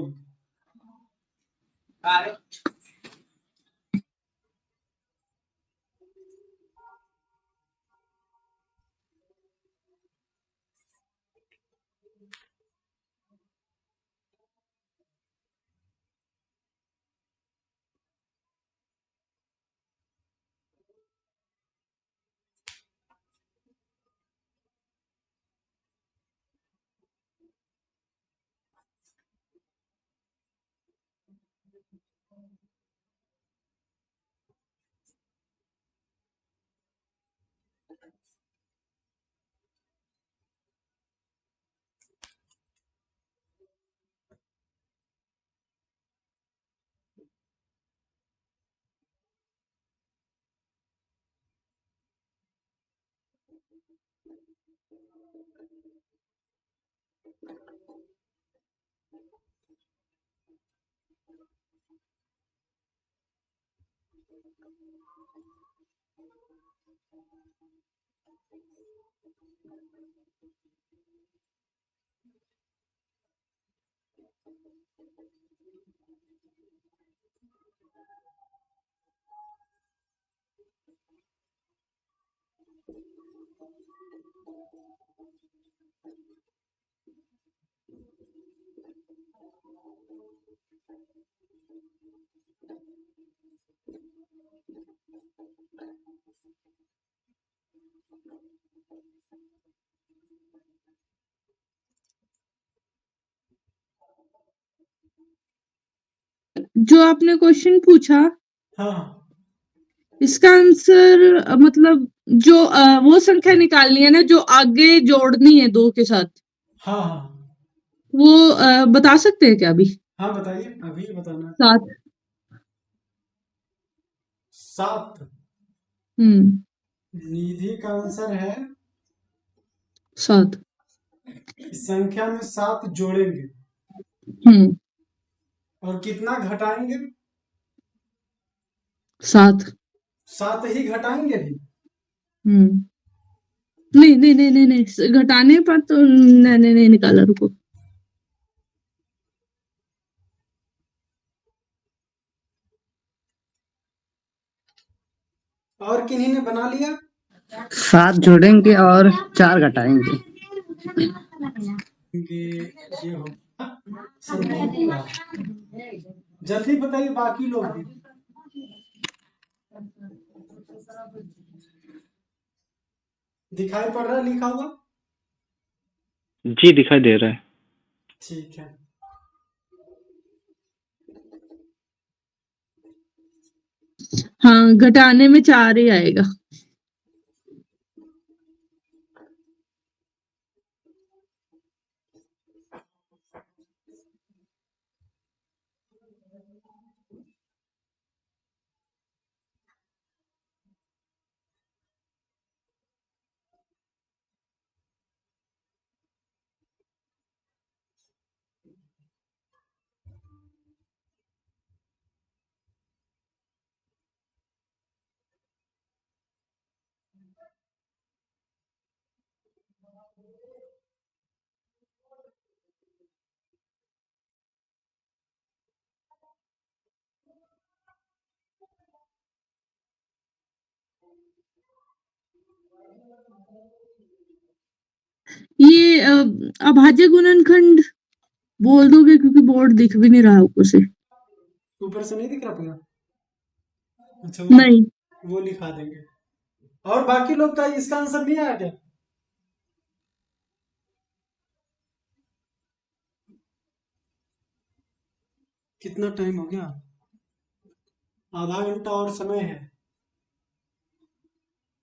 जो आपने क्वेश्चन पूछा हाँ इसका आंसर मतलब जो वो संख्या निकालनी है ना जो आगे जोड़नी है 2 के साथ, हाँ हाँ वो बता सकते हैं क्या अभी? हाँ, बताइए, अभी बताना। 7। 7। निधि का आंसर है 7। इस संख्या में 7 जोड़ेंगे और कितना घटाएंगे? 7। 7 ही घटाएंगे भी। नहीं नहीं नहीं नहीं नहीं, घटाने पर तो नहीं नहीं नहीं निकाला, रुको। और किन्हीं ने बना लिया? 7 जोड़ेंगे और 4 घटाएंगे। ये हो संदीप का। जल्दी बताइए बाकी लोग भी। दिखाई पड़ रहा है लिखा हुआ? जी दिखाई दे रहा है। ठीक है। हाँ, घटाने में 4 ही आएगा। ये अभाज्य गुणनखंड बोल दोगे क्योंकि बोर्ड दिख भी नहीं रहा ऊपर से। ऊपर से नहीं दिख रहा पूरा? अच्छा, नहीं, वो लिखा देंगे। और बाकी लोग का इसका आंसर नहीं आया क्या? कितना टाइम हो गया? आधा घंटा और समय है।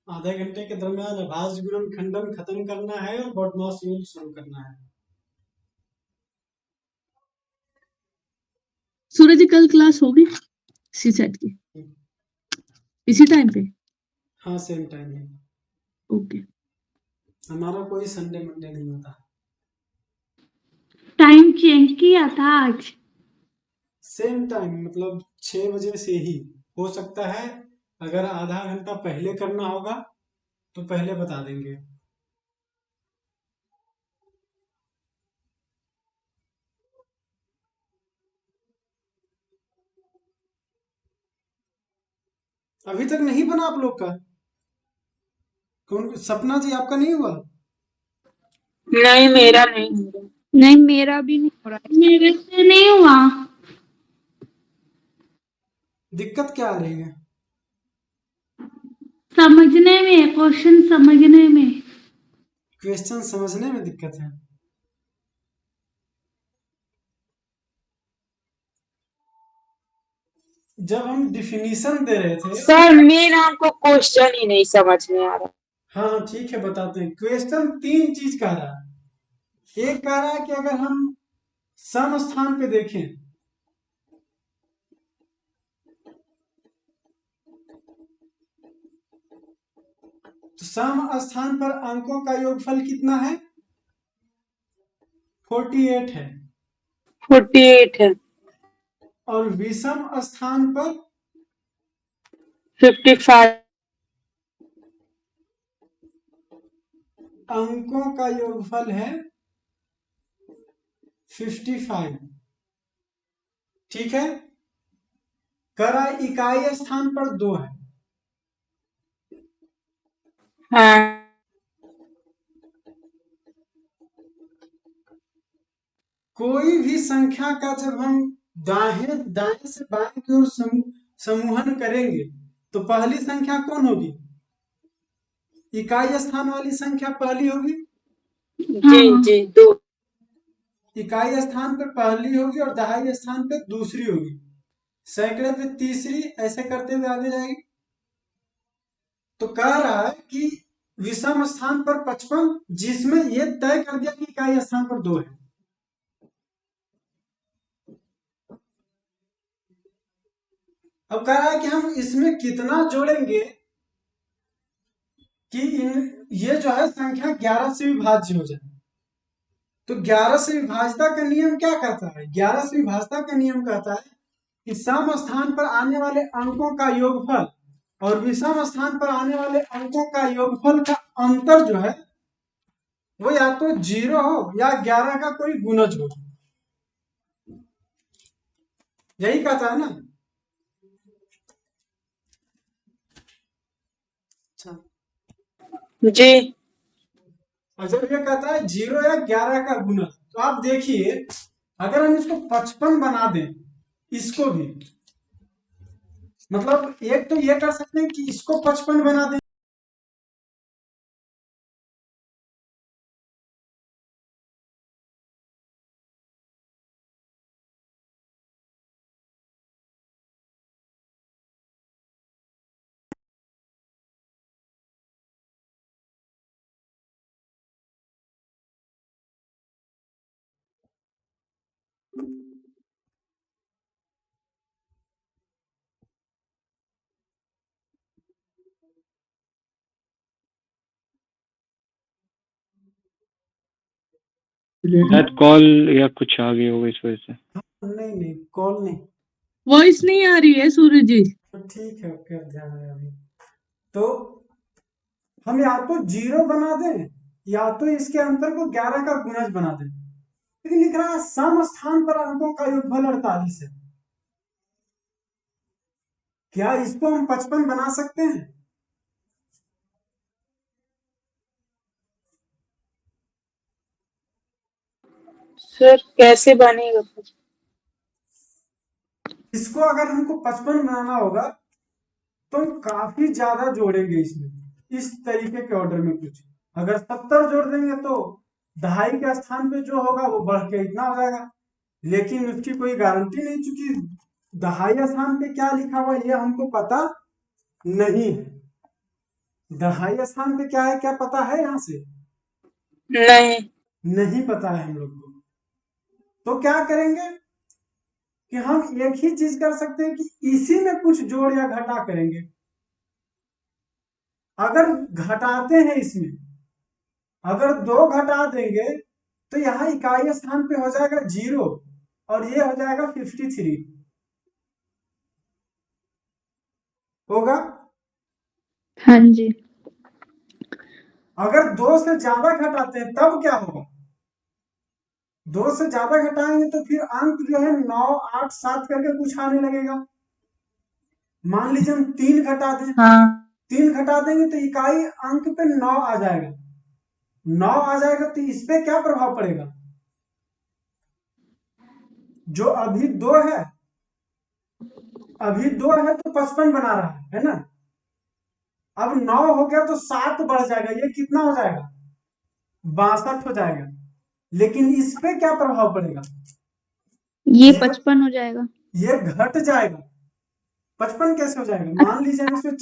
आधे घंटे के दरमियान अभाज्य गुणनखंडन खत्म करना है और बॉडमास यूल शुरू करना है। सूरज जी कल क्लास होगी सी सेट की इसी टाइम पे? हाँ, सेम टाइम है। ओके। हमारा कोई संडे मंडे नहीं होता। टाइम चेंज किया था आज। सेम टाइम मतलब 6 बजे से ही हो सकता है। अगर आधा घंटा पहले करना होगा तो पहले बता देंगे। अभी तक नहीं बना आप लोग का? कौन? सपना जी आपका नहीं हुआ? नहीं मेरा नहीं हो रहा। नहीं मेरा भी नहीं हो रहा है। मेरे से नहीं हुआ। दिक्कत क्या आ रही है? समझने में, क्वेश्चन समझने में। क्वेश्चन समझने में दिक्कत है। जब हम डिफिनीशन दे रहे थे। सर मेरा आपको क्वेश्चन ही नहीं समझ में आ रहा। हाँ हाँ, ठीक है, बताते हैं। क्वेश्चन 3 चीज कह रहा है। एक कह रहा है कि अगर हम सम स्थान पे देखें तो सम स्थान पर अंकों का योगफल कितना है? 48 है। 48 है। और विषम स्थान पर 55। अंकों का योगफल है 55। ठीक है। करा इकाई स्थान पर 2 है। हाँ। कोई भी संख्या का जब हम दाएं से बाएं की ओर समूहन करेंगे तो पहली संख्या कौन होगी? इकाई स्थान वाली संख्या पहली होगी। जी जी 2। इकाई स्थान पर पहली होगी और दहाई स्थान पर दूसरी होगी, सैकड़े पे तीसरी, ऐसे करते हुए आगे जाएगी। तो कह रहा है कि विषम स्थान पर 55, जिसमें ये तय कर दिया कि इकाई स्थान पर 2 है। अब कह रहा है कि हम इसमें कितना जोड़ेंगे कि ये जो है संख्या 11 से विभाज्य हो जाए। तो 11 से विभाज्यता का नियम क्या कहता है? 11 से विभाज्यता का नियम कहता है कि सम स्थान पर आने वाले अंकों का योगफल और विषम स्थान पर आने वाले अंकों का योगफल का अंतर जो है वो या तो 0 हो या 11 का कोई गुणज हो। यही कहता है ना। अच्छा, जी। और जब ये कहता है 0 या 11 का गुणज, तो आप देखिए अगर हम इसको 55 बना दें, इसको भी, मतलब एक तो ये कर सकते हैं कि इसको 55 बना दें, शायद कॉल या कुछ आ गया होगा इस वजह से। नहीं नहीं कॉल नहीं, वॉइस नहीं आ रही है सूरज जी। तो ठीक है, क्या ध्यान है अभी। तो हम या तो 0 बना दें या तो इसके अंतर को 11 का गुणज बना दें, लेकिन लिख रहा है सम स्थान पर अंकों का योगफल 48 है। क्या इसको हम 55 बना सकते हैं? सर कैसे बनेगा? इसको अगर हमको 55 बनाना होगा तो हम काफी ज्यादा जोड़ेंगे इसमें, इस तरीके के ऑर्डर में कुछ। अगर 70 जोड़ देंगे तो दहाई के स्थान पे जो होगा वो बढ़ के इतना हो जाएगा, लेकिन उसकी कोई गारंटी नहीं, चूंकि दहाई स्थान पे क्या लिखा हुआ ये हमको पता नहीं है। दहाई स्थान पे क्या है, क्या पता है यहाँ से? नहीं। नहीं पता है हम लोग को। तो क्या करेंगे कि हम एक ही चीज कर सकते हैं कि इसी में कुछ जोड़ या घटा करेंगे। अगर घटाते हैं इसमें, अगर 2 घटा देंगे तो यहाँ इकाई स्थान पे हो जाएगा 0 और ये हो जाएगा 53 होगा। हाँ जी। अगर 2 से ज्यादा घटाते हैं तब क्या होगा? 2 से ज्यादा घटाएंगे तो फिर अंक जो है 9, 8, 7 करके कुछ आने लगेगा। मान लीजिए हम 3 घटा दें, हाँ 3 घटा देंगे तो इकाई अंक पे 9 आ जाएगा। 9 आ जाएगा तो इस पे क्या प्रभाव पड़ेगा? जो अभी 2 है, अभी 2 है तो 55 बना रहा है ना। अब 9 हो गया तो 7 बढ़ जाएगा, ये कितना हो जाएगा? 62 हो जाएगा। लेकिन इस पे क्या प्रभाव पड़ेगा? ये 55 हो जाएगा। ये घट जाएगा। 55 कैसे हो जाएगा? मान लीजिए हम इसमें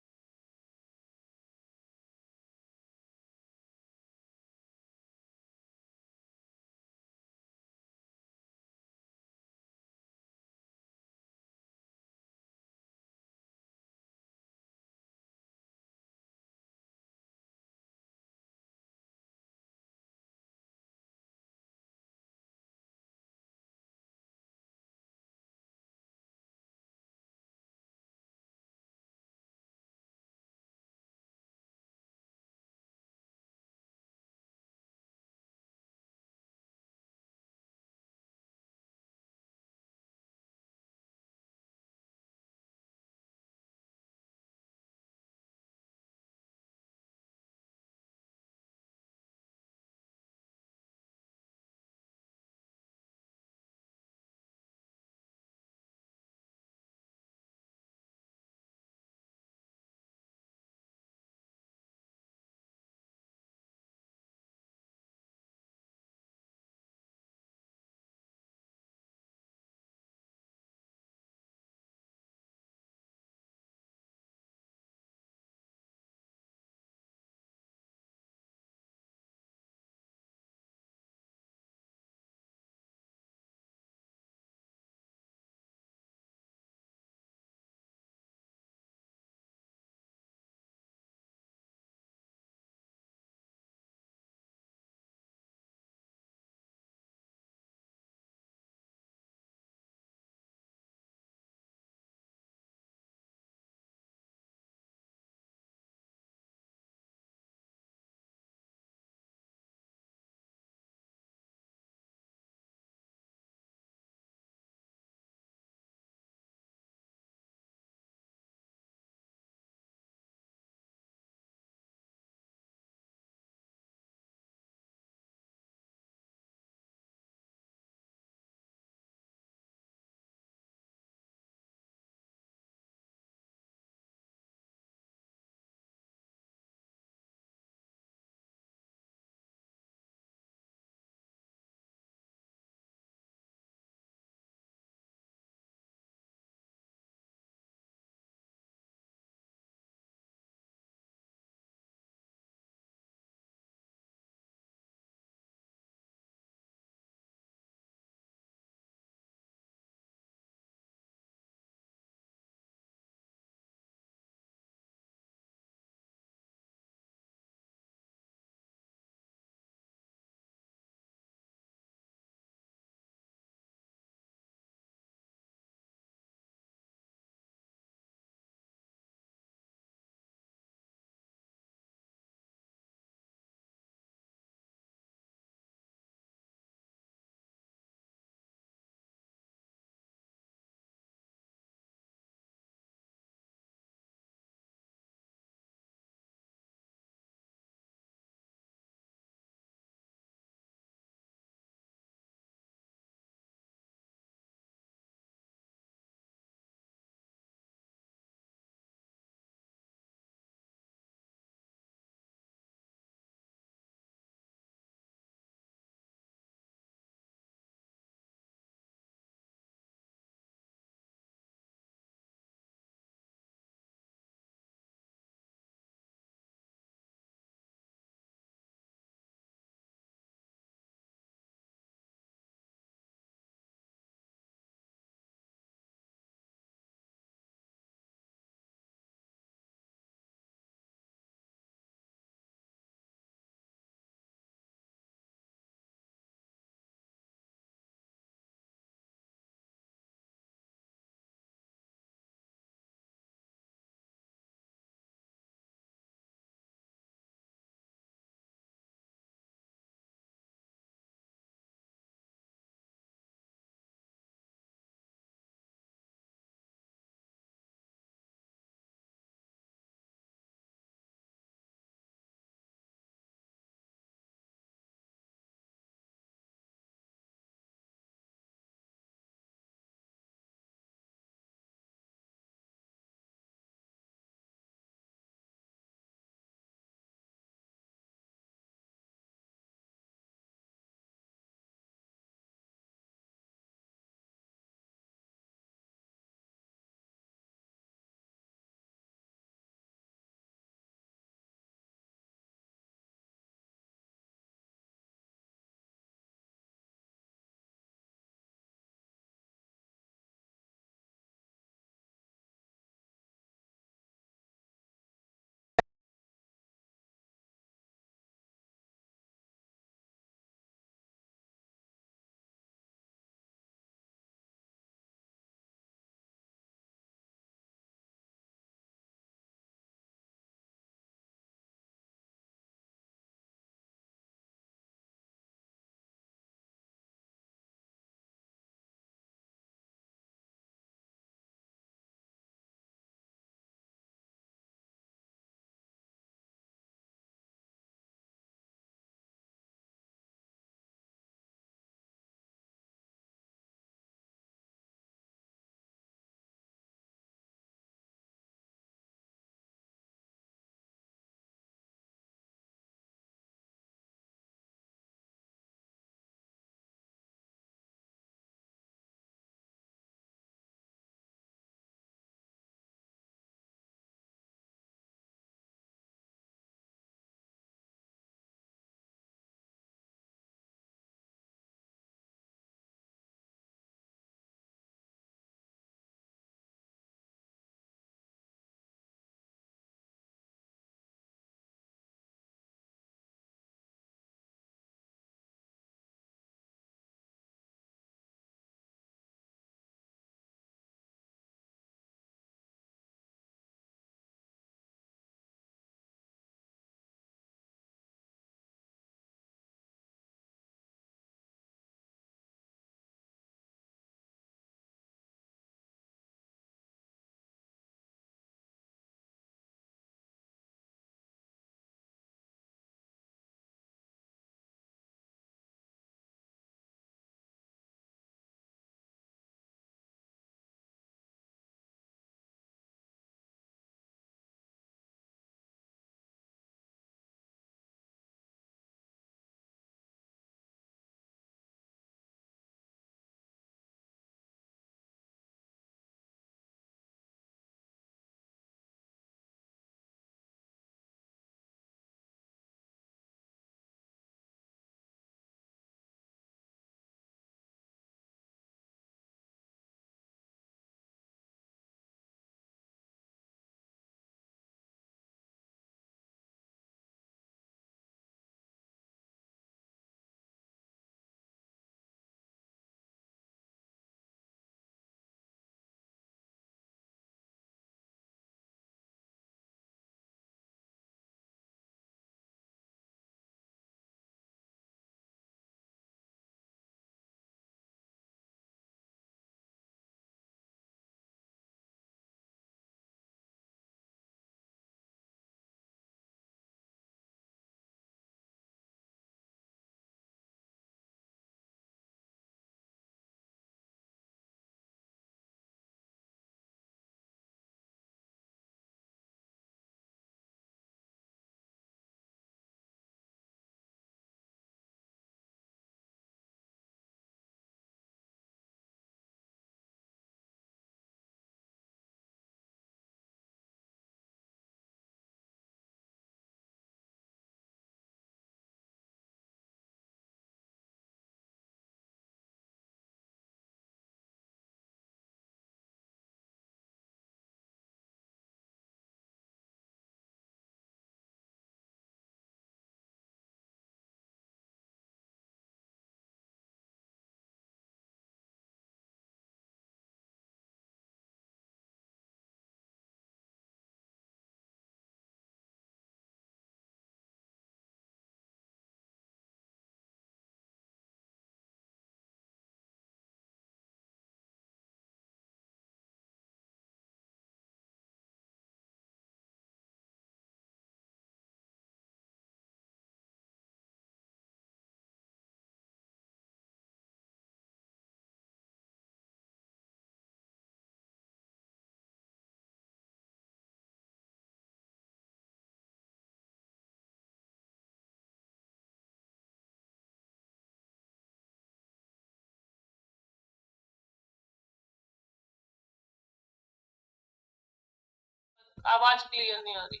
आवाज क्लियर नहीं आ रही।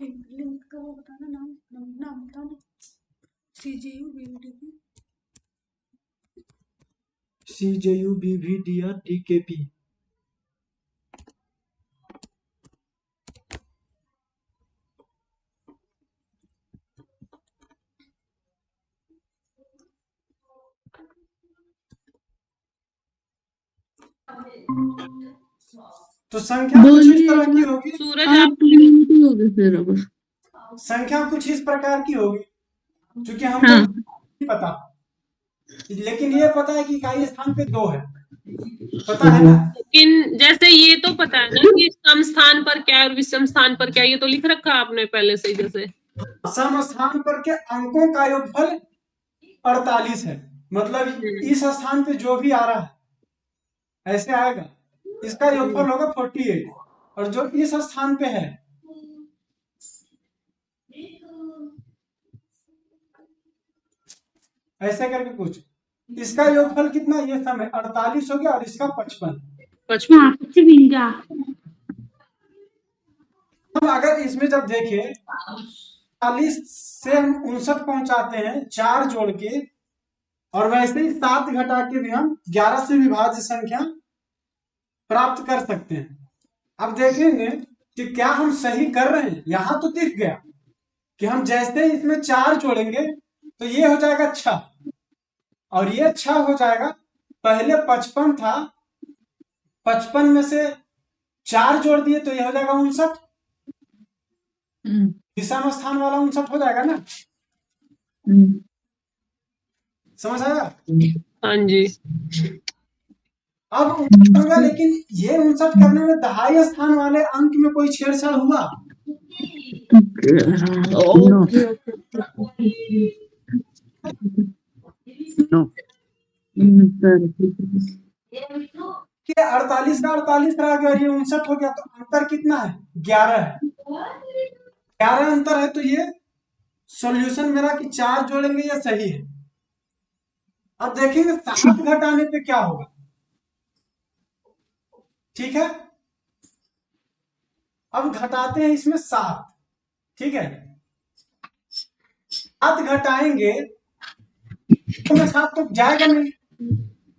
लिंक का वो बताना, नाम बताना। CJU BVDR DKP। तो संख्या कुछ इस तरह की होगी। सूरज आप हो गए फिर अब। संख्या कुछ इस प्रकार की होगी, क्योंकि हमको हाँ। नहीं पता, लेकिन ये पता है कि इकाई स्थान पे 2 है, पता है ना। लेकिन जैसे ये तो पता है ना कि सम स्थान पर क्या है और विषम स्थान पर क्या है, ये तो लिख रखा है आपने पहले से ही। जैसे सम स्थान पर के अंकों का योगफल 48 है, मतलब इस स्थान पे जो भी आ रहा है ऐसे आएगा, इसका योगफल होगा 48, और जो इस स्थान पे है ऐसे करके कुछ, इसका योगफल कितना, ये सम है 48 हो गया, और इसका 55। हम अगर इसमें जब देखें 40 से हम 59 पहुंचाते हैं 4 जोड़ के, और वैसे ही 7 घटा के भी हम 11 से विभाज्य संख्या प्राप्त कर सकते हैं। अब देखेंगे कि क्या हम सही कर रहे हैं। यहां तो दिख गया कि हम जैसे ही इसमें 4 जोड़ेंगे तो ये हो जाएगा 6, और ये 6 हो जाएगा। पहले 55 था, 55 में से 4 जोड़ दिए तो ये हो जाएगा 59, विषम स्थान वाला 59 हो जाएगा ना। समझ आया? हाँ जी। अब 59 होगा, लेकिन ये 59 करने में दहाई स्थान वाले अंक में कोई छेड़छाड़ हुआ? कि 48 का 48 रह गया और ये 59 हो गया, तो अंतर कितना है? 11 है। 11 अंतर है, तो ये सॉल्यूशन मेरा कि 4 जोड़ेंगे ये सही है। अब देखेंगे 7 घटाने पे क्या होगा। ठीक है, अब घटाते हैं इसमें 7। ठीक है, 7 घटाएंगे तो 7 तो जाएगा नहीं।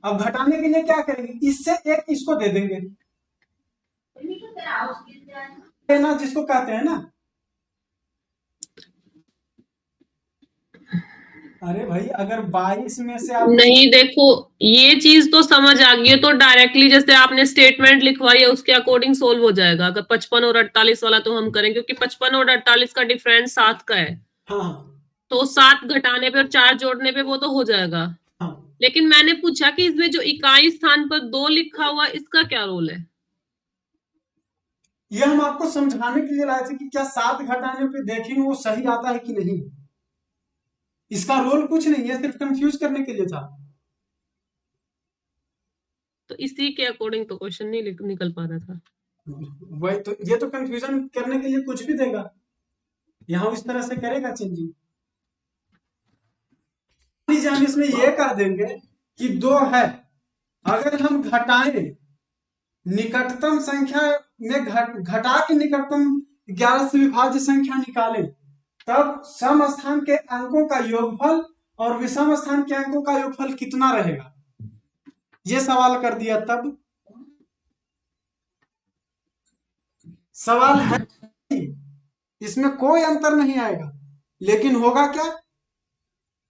अब घटाने के लिए क्या करेंगे, इससे एक इसको दे देंगे, ना जिसको कहते हैं ना। अरे भाई, अगर 22 में से आप नहीं, देखो ये चीज तो समझ आ गई है, तो डायरेक्टली जैसे आपने स्टेटमेंट लिखवाई है उसके अकॉर्डिंग सोल्व हो जाएगा। अगर 55 और 48 वाला तो हम करें, क्योंकि 55 और 48 का डिफरेंस 7 का है। हाँ, तो 7 घटाने पे और 4 जोड़ने पे वो तो हो जाएगा। हाँ। लेकिन मैंने पूछा कि इसमें जो इकाई स्थान पर 2 लिखा हुआ, इसका क्या रोल है? ये हम आपको समझाने के लिए लाए थे कि क्या 7 घटाने पे देखेंगे वो सही आता है कि नहीं। इसका रोल कुछ नहीं है, सिर्फ कंफ्यूज करने के लिए था। तो इसी के अकॉर्डिंग तो क्वेश्चन नहीं निकल पा रहा था। वही तो, ये तो कंफ्यूजन करने के लिए कुछ भी देगा। यहाँ इस तरह से करेगा चेंजिंग। हम इसमें ये कर देंगे कि 2 है, अगर हम घटाएं निकटतम संख्या में घटा के निकटतम 11 से विभाज्य संख्या निकालें, तब सम स्थान के अंकों का योगफल और विषम स्थान के अंकों का योगफल कितना रहेगा, ये सवाल कर दिया। तब सवाल है, इसमें कोई अंतर नहीं आएगा, लेकिन होगा क्या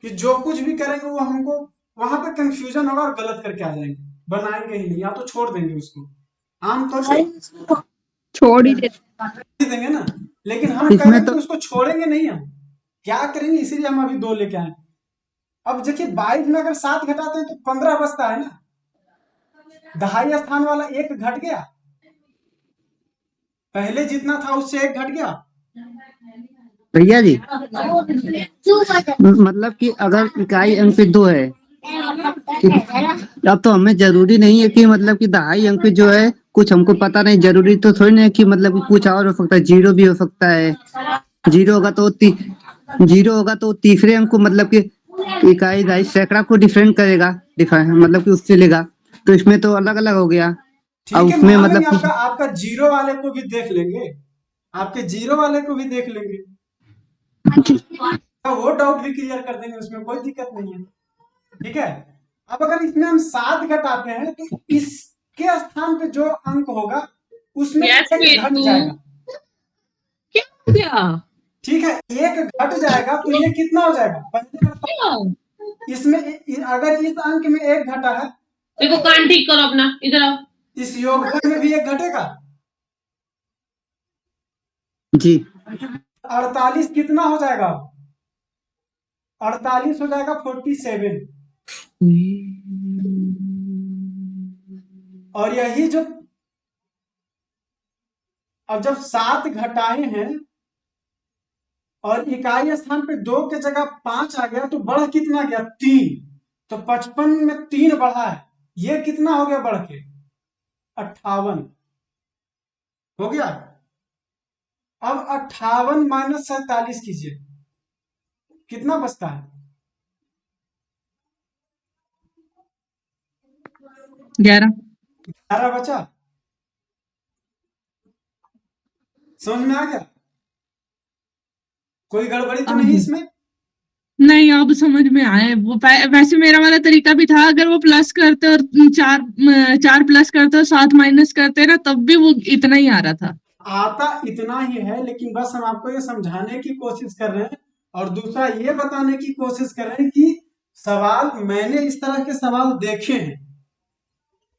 कि जो कुछ भी करेंगे वो हमको वहां पे कंफ्यूजन होगा और गलत करके आ जाएंगे, बनाएंगे ही नहीं, या तो छोड़ देंगे उसको। आमतौर से छोड़ ही देंगे ना, लेकिन हम करेंगे तो उसको छोड़ेंगे नहीं। हम क्या करेंगे, इसीलिए हम अभी 2 लेके आए। अब देखिए 22 में अगर 7 घटाते हैं तो 15 बचता है ना। दहाई स्थान वाला 1 घट गया, पहले जितना था उससे 1 घट गया। भैया जी, मतलब कि अगर इकाई अंक पे 2 है, अब तो हमें जरूरी नहीं है कि मतलब कि दहाई अंक पे जो है कुछ हमको पता नहीं, जरूरी तो थोड़ी नहीं है कि मतलब कि कुछ और हो सकता है, 0 भी हो सकता है। 0 होगा तो 0 होगा तो तीसरे अंक को मतलब कि इकाई दहाई सैकड़ा को डिफरेंट करेगा, मतलब कि उससे लेगा, तो इसमें तो अलग अलग हो गया। ठीक अब है, उसमें मान मतलब लेंगे कि आपका जीरो वाले को भी देख लेंगे, आपके जीरो वाले को भी देख लेंगे, वो डाउट भी क्लियर कर देंगे, उसमें कोई दिक्कत नहीं है। ठीक है, अब अगर इसमें हम 7 घटाते हैं तो इसके स्थान पे जो अंक होगा उसमें Yes, एक घट Vetu. जाएगा। क्या हो गया? ठीक है, एक घट जाएगा तो ये कितना हो जाएगा? पहले क्या? इसमें अगर इस अंक में एक घटा है, देखो कान ठीक करो अपना, इधर आओ। इस योगफल में भी एक घटेगा। जी 48 कितना हो जाएगा? 48 हो जाएगा 47। और यही जो अब जब 7 घटाए हैं और इकाई स्थान पे 2 के जगह 5 आ गया तो बढ़ कितना गया? 3। तो 55 में 3 बढ़ा है, ये कितना हो गया बढ़ के? 58 हो गया। अब 58 माइनस 47 कीजिए, कितना बचता है? 11 बचा। समझ में आ गया? कोई गड़बड़ी तो नहीं इसमें? नहीं, अब समझ में आए। वो वैसे मेरा वाला तरीका भी था, अगर वो प्लस करते और 4 प्लस करते और 7 माइनस करते ना, तब भी वो इतना ही आ रहा था। आता इतना ही है, लेकिन बस हम आपको ये समझाने की कोशिश कर रहे हैं और दूसरा ये बताने की कोशिश कर रहे हैं कि सवाल मैंने इस तरह के सवाल देखे हैं।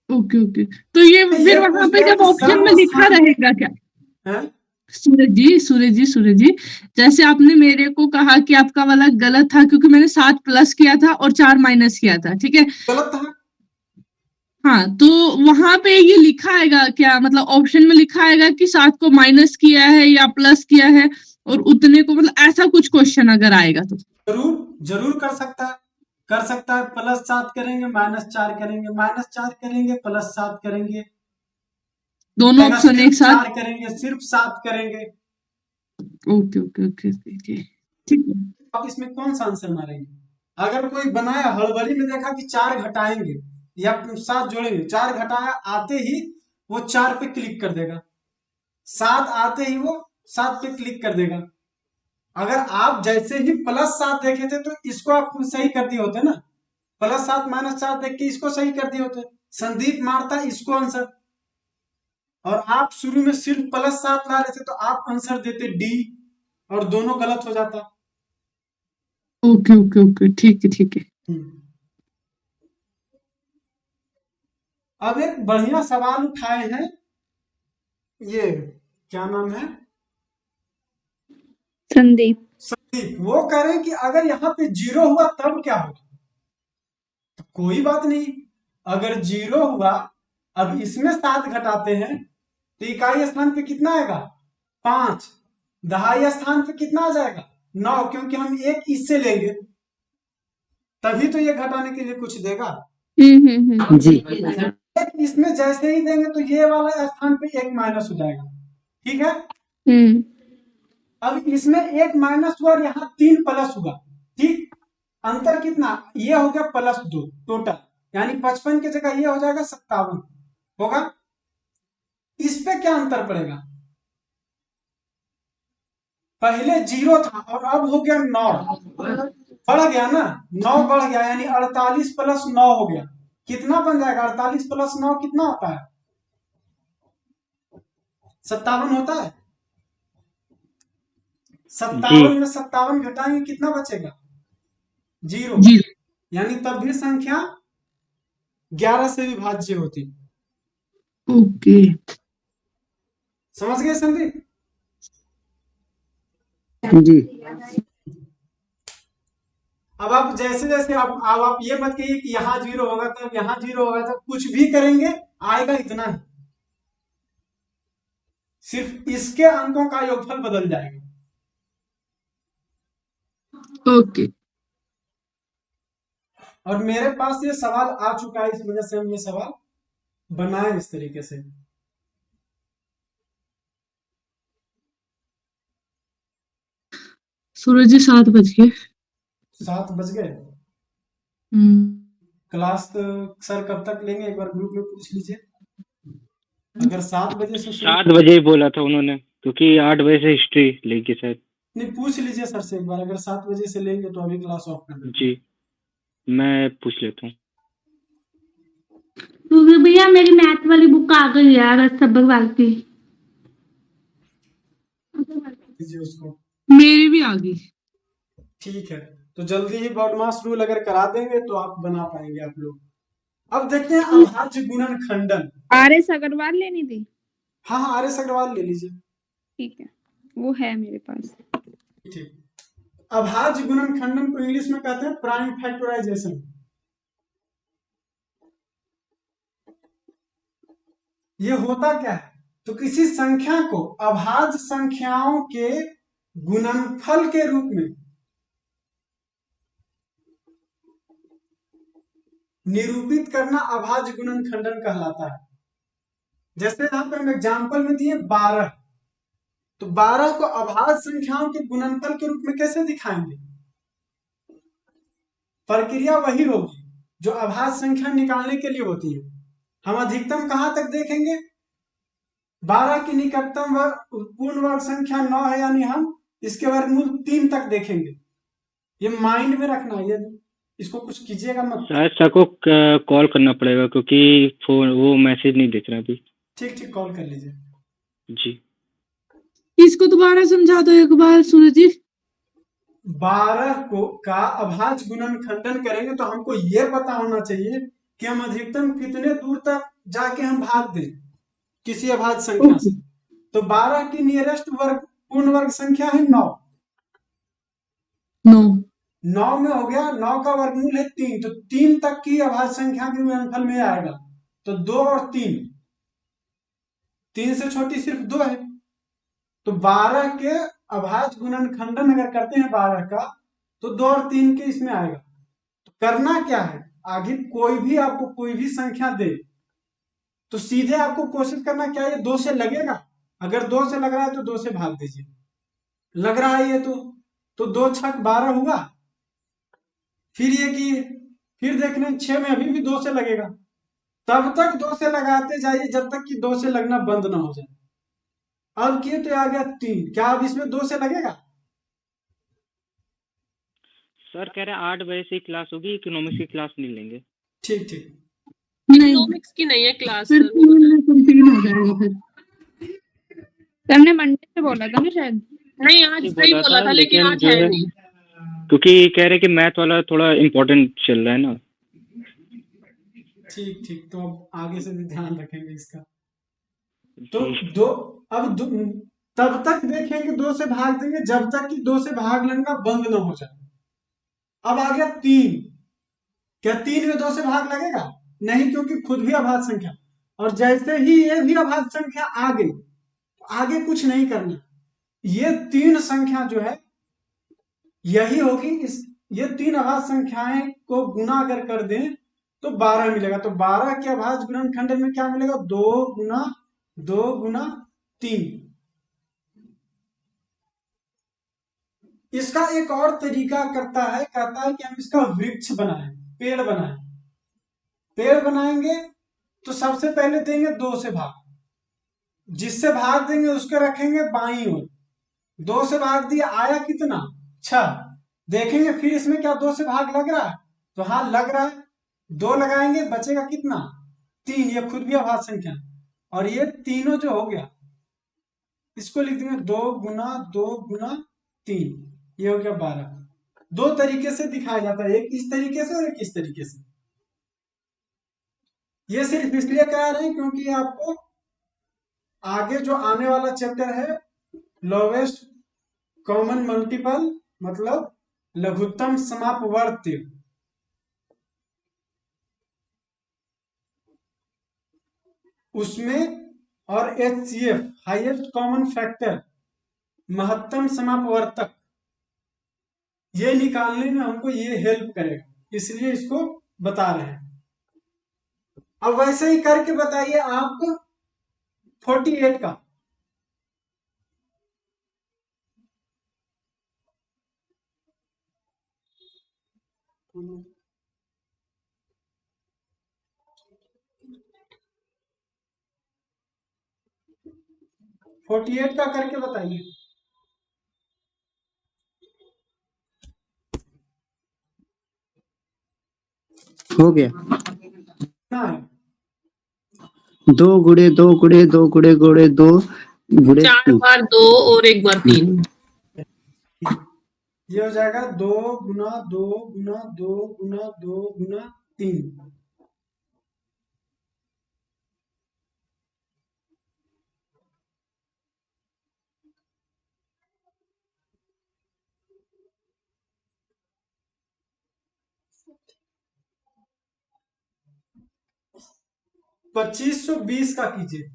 ओके ओके, तो ये फिर वहां पे जब ऑप्शन में लिखा रहेगा क्या? है? सूरज जी, जैसे आपने मेरे को कहा कि आपका वाला गलत था क्योंकि मैंने 7 प्लस किया था और 4 माइनस किया था, ठीक है? गलत था। हाँ, तो वहां पे ये लिखा आएगा क्या, मतलब ऑप्शन में लिखा आएगा कि 7 को माइनस किया है या प्लस किया है और उतने को, मतलब ऐसा कुछ क्वेश्चन अगर आएगा तो? जरूर कर सकता है, +7 करेंगे, -4 करेंगे, -4 करेंगे, +7 करेंगे, दोनों ऑप्शन एक साथ? 4 करेंगे, सिर्फ 7 करेंगे। ओके ओके ओके, ठीक है। आप इसमें कौन सा आंसर मारेंगे? अगर कोई बनाया हड़बड़ी में देखा कि 4 घटाएंगे या 7 जोड़ेंगे, 4 घटाया आते ही वो 4 पे क्लिक कर देगा, 7 आते ही वो 7 पे क्लिक कर देगा। अगर आप जैसे ही +7 देखे थे तो इसको आप सही कर दिए होते ना, +7 -4 देख के इसको सही कर दिए होते। संदीप मारता इसको आंसर, और आप शुरू में सिर्फ +7 ला रहे थे तो आप आंसर देते डी और दोनों गलत हो जाता। ओके ओके ओके, ठीक है। अब एक बढ़िया सवाल उठाए हैं, ये क्या नाम है? संदीप। वो कह रहे हैं कि अगर यहाँ पे 0 हुआ तब क्या होगा? तो कोई बात नहीं, अगर 0 हुआ, अब इसमें 7 घटाते हैं तो इकाई स्थान पे कितना आएगा? 5। दहाई स्थान पे कितना आ जाएगा? 9, क्योंकि हम एक इससे लेंगे तभी तो ये घटाने के लिए कुछ देगा। जी एक इसमें जैसे ही देंगे तो ये वाला स्थान पे एक माइनस हो जाएगा, ठीक है? अब इसमें एक माइनस हुआ और यहाँ 3 प्लस हुआ, ठीक? अंतर कितना? ये हो गया +2 टोटल, यानी 55 की जगह ये हो जाएगा 57 होगा। इस पे क्या अंतर पड़ेगा? पहले 0 था और अब हो गया 9, बढ़ गया ना, 9 बढ़ गया, यानी 48 + 9 हो गया। कितना बन जाएगा? 48 + 9 कितना होता है? 57 होता है। 57 में 57 घटाएंगे कितना बचेगा? 0। यानी तब भी संख्या 11 से विभाज्य होती। ओके, समझ गए संदीप? जी अब आप जैसे जैसे आप ये मत कहिए कि यहाँ 0 होगा तब यहाँ 0 होगा तब, कुछ भी करेंगे आएगा इतना ही, सिर्फ इसके अंकों का योगफल बदल जाएगा। ओके। और मेरे पास ये सवाल आ चुका है, इस वजह से हम ये सवाल बनाए इस तरीके से। सूरज जी 7 बज गए। 7 बज गए। क्लास सर कब तक लेंगे एक बार ग्रुप में पूछ लीजिए। अगर 7 बजे से शुरू 7 बजे ही बोला था उन्होंने, क्योंकि 8 बजे से हिस्ट्री लेगी शायद। नहीं, पूछ लीजिए सर से एक बार, अगर 7 बजे से लेंगे तो अभी क्लास ऑफ कर देंगे। जी, मैं पूछ लेता हूँ। क्योंकि भैया मेरी मैथ वाली बुक आ गई यार सबक वाली की। लीजिए उसको। मेरी भी आ गई। ठीक है, तो जल्दी ही बॉडमास रूल अगर करा देंगे तो आप बना पाएंगे आप लोग। अब देखते हैं अभाज्य गुणन खंडन। RS अग्रवाल लेनी थी। हाँ हाँ, RS अग्रवाल ले लीजिए। ठीक है, वो है मेरे पास। ठीक, अभाज्य गुणन खंडन को इंग्लिश में कहते हैं प्राइम फैक्टराइजेशन। ये होता क्या है, तो किसी संख्या को अभाज्य संख्याओं के गुणनफल के रूप में निरूपित करना अभाज्य गुणन खंडन कहलाता है। जैसे यहाँ पर हम एग्जाम्पल में दिए 12, तो 12 को अभाज्य संख्याओं के गुणनफल के रूप में कैसे दिखाएंगे? प्रक्रिया वही होगी जो अभाज्य संख्या निकालने के लिए होती है। हम अधिकतम कहां तक देखेंगे? 12 की निकटतम पूर्ण वर्ग संख्या 9 है, यानी हम इसके वर्गमूल 3 तक देखेंगे। ये माइंड में रखना, ये इसको कुछ कीजिएगा मत। शायद सर को कॉल करना पड़ेगा, क्योंकि फोन वो मैसेज नहीं दिख रहा अभी। ठीक ठीक, कॉल कर लीजिए। जी, इसको दोबारा समझा दो एक बार सूरज जी। 12 को का अभाज्य गुणन खंडन करेंगे तो हमको ये पता होना चाहिए कि हम अधिकतम कितने दूर तक जाके हम भाग दें किसी अभाज्य संख्या से। तो 12 की नियरेस्ट वर्ग पूर्ण वर्ग संख्या है 9। 9 में हो गया, 9 का वर्गमूल है 3, तो 3 तक की अभाज्य संख्या के गुणनफल में आएगा। तो 2 और 3, 3 से छोटी सिर्फ 2 है। तो 12 के अभाज्य गुणन खंडन अगर करते हैं 12 का, तो 2 और 3 के इसमें आएगा। तो करना क्या है, आगे कोई भी आपको कोई भी संख्या दे तो सीधे आपको कोशिश करना क्या है, 2 से लगेगा। अगर 2 से लग रहा है तो 2 से भाग दीजिए। लग रहा है ये तो 2 छक 12 हुआ। फिर ये कि फिर देखने 6 में अभी भी 2 से लगेगा, तब तक 2 से लगाते जाइए जब तक कि 2 से लगना बंद ना हो जाए। अब किए तो आ गया 3, क्या अब इसमें 2 से लगेगा? सर कह रहे हैं 8 बजे से क्लास होगी, इकोनॉमिक्स की क्लास नहीं लेंगे। ठीक ठीक, इकोनॉमिक्स की नहीं है क्लास फिर सर। कंटिन्यू हो जाएगा फिर। सर ने मंडे से बोला था ना शायद। नहीं, आज नहीं बोला था, लेकिन आज जो है है, नहीं। क्योंकि कह रहे कि मैथ वाला थोड़ा इम्पोर्टेंट चल रहा है ना। ठीक ठीक, तो अब आगे से भी ध्यान रखेंगे इसका। तो जी, तब तक देखेंगे 2 से भाग देंगे जब तक कि 2 से भाग लेना बंद ना हो जाए। अब आ गया 3, क्या 3 में 2 से भाग लगेगा? नहीं, क्योंकि खुद भी अभाज्य संख्या। और जैसे ही ये भी अभाज्य संख्या आ गई, आगे कुछ नहीं करना। ये 3 संख्या जो है यही होगी, ये 3 अभाज्य संख्याएं को गुना अगर कर दें तो 12 मिलेगा। तो 12 के अभाज्य गुणन खंडन में क्या मिलेगा? 2 गुना 2 गुना 3। इसका एक और तरीका कहता है कि हम इसका वृक्ष बनाएं, पेड़ बनाएं। पेड़ बनाएंगे तो सबसे पहले देंगे 2 से भाग, जिससे भाग देंगे उसके रखेंगे बाईं ओर। 2 से भाग दिया, आया कितना? 6। देखेंगे फिर इसमें क्या 2 से भाग लग रहा है? तो हाँ लग रहा है। 2 लगाएंगे, बचेगा कितना? 3। ये खुद भी अभाज्य संख्या, और ये तीनों जो हो गया इसको लिख देंगे 2 गुना 2 गुना 3, ये हो गया 12। 2 तरीके से दिखाया जाता है, एक इस तरीके से और एक इस तरीके से। ये सिर्फ इसलिए करा रहे हैं क्योंकि आपको आगे जो आने वाला चैप्टर है लोवेस्ट कॉमन मल्टीपल, मतलब लघुत्तम समापवर्त्य, उसमें, और HCF हाईएस्ट कॉमन फैक्टर, महत्तम समापवर्तक, ये निकालने में हमको ये हेल्प करेगा, इसलिए इसको बता रहे हैं। अब वैसे ही करके बताइए आप 48 का। 48 का करके बताइए। हो गया। कितना है? 2 गुणे 2 गुणे 2 गुणे गुणे 2 गुणे 4 3। बार 2 और 1 बार 3। ये हो जाएगा 2 गुना 2 गुना 2 गुना 2 गुना 3। $2520 का कीजिए।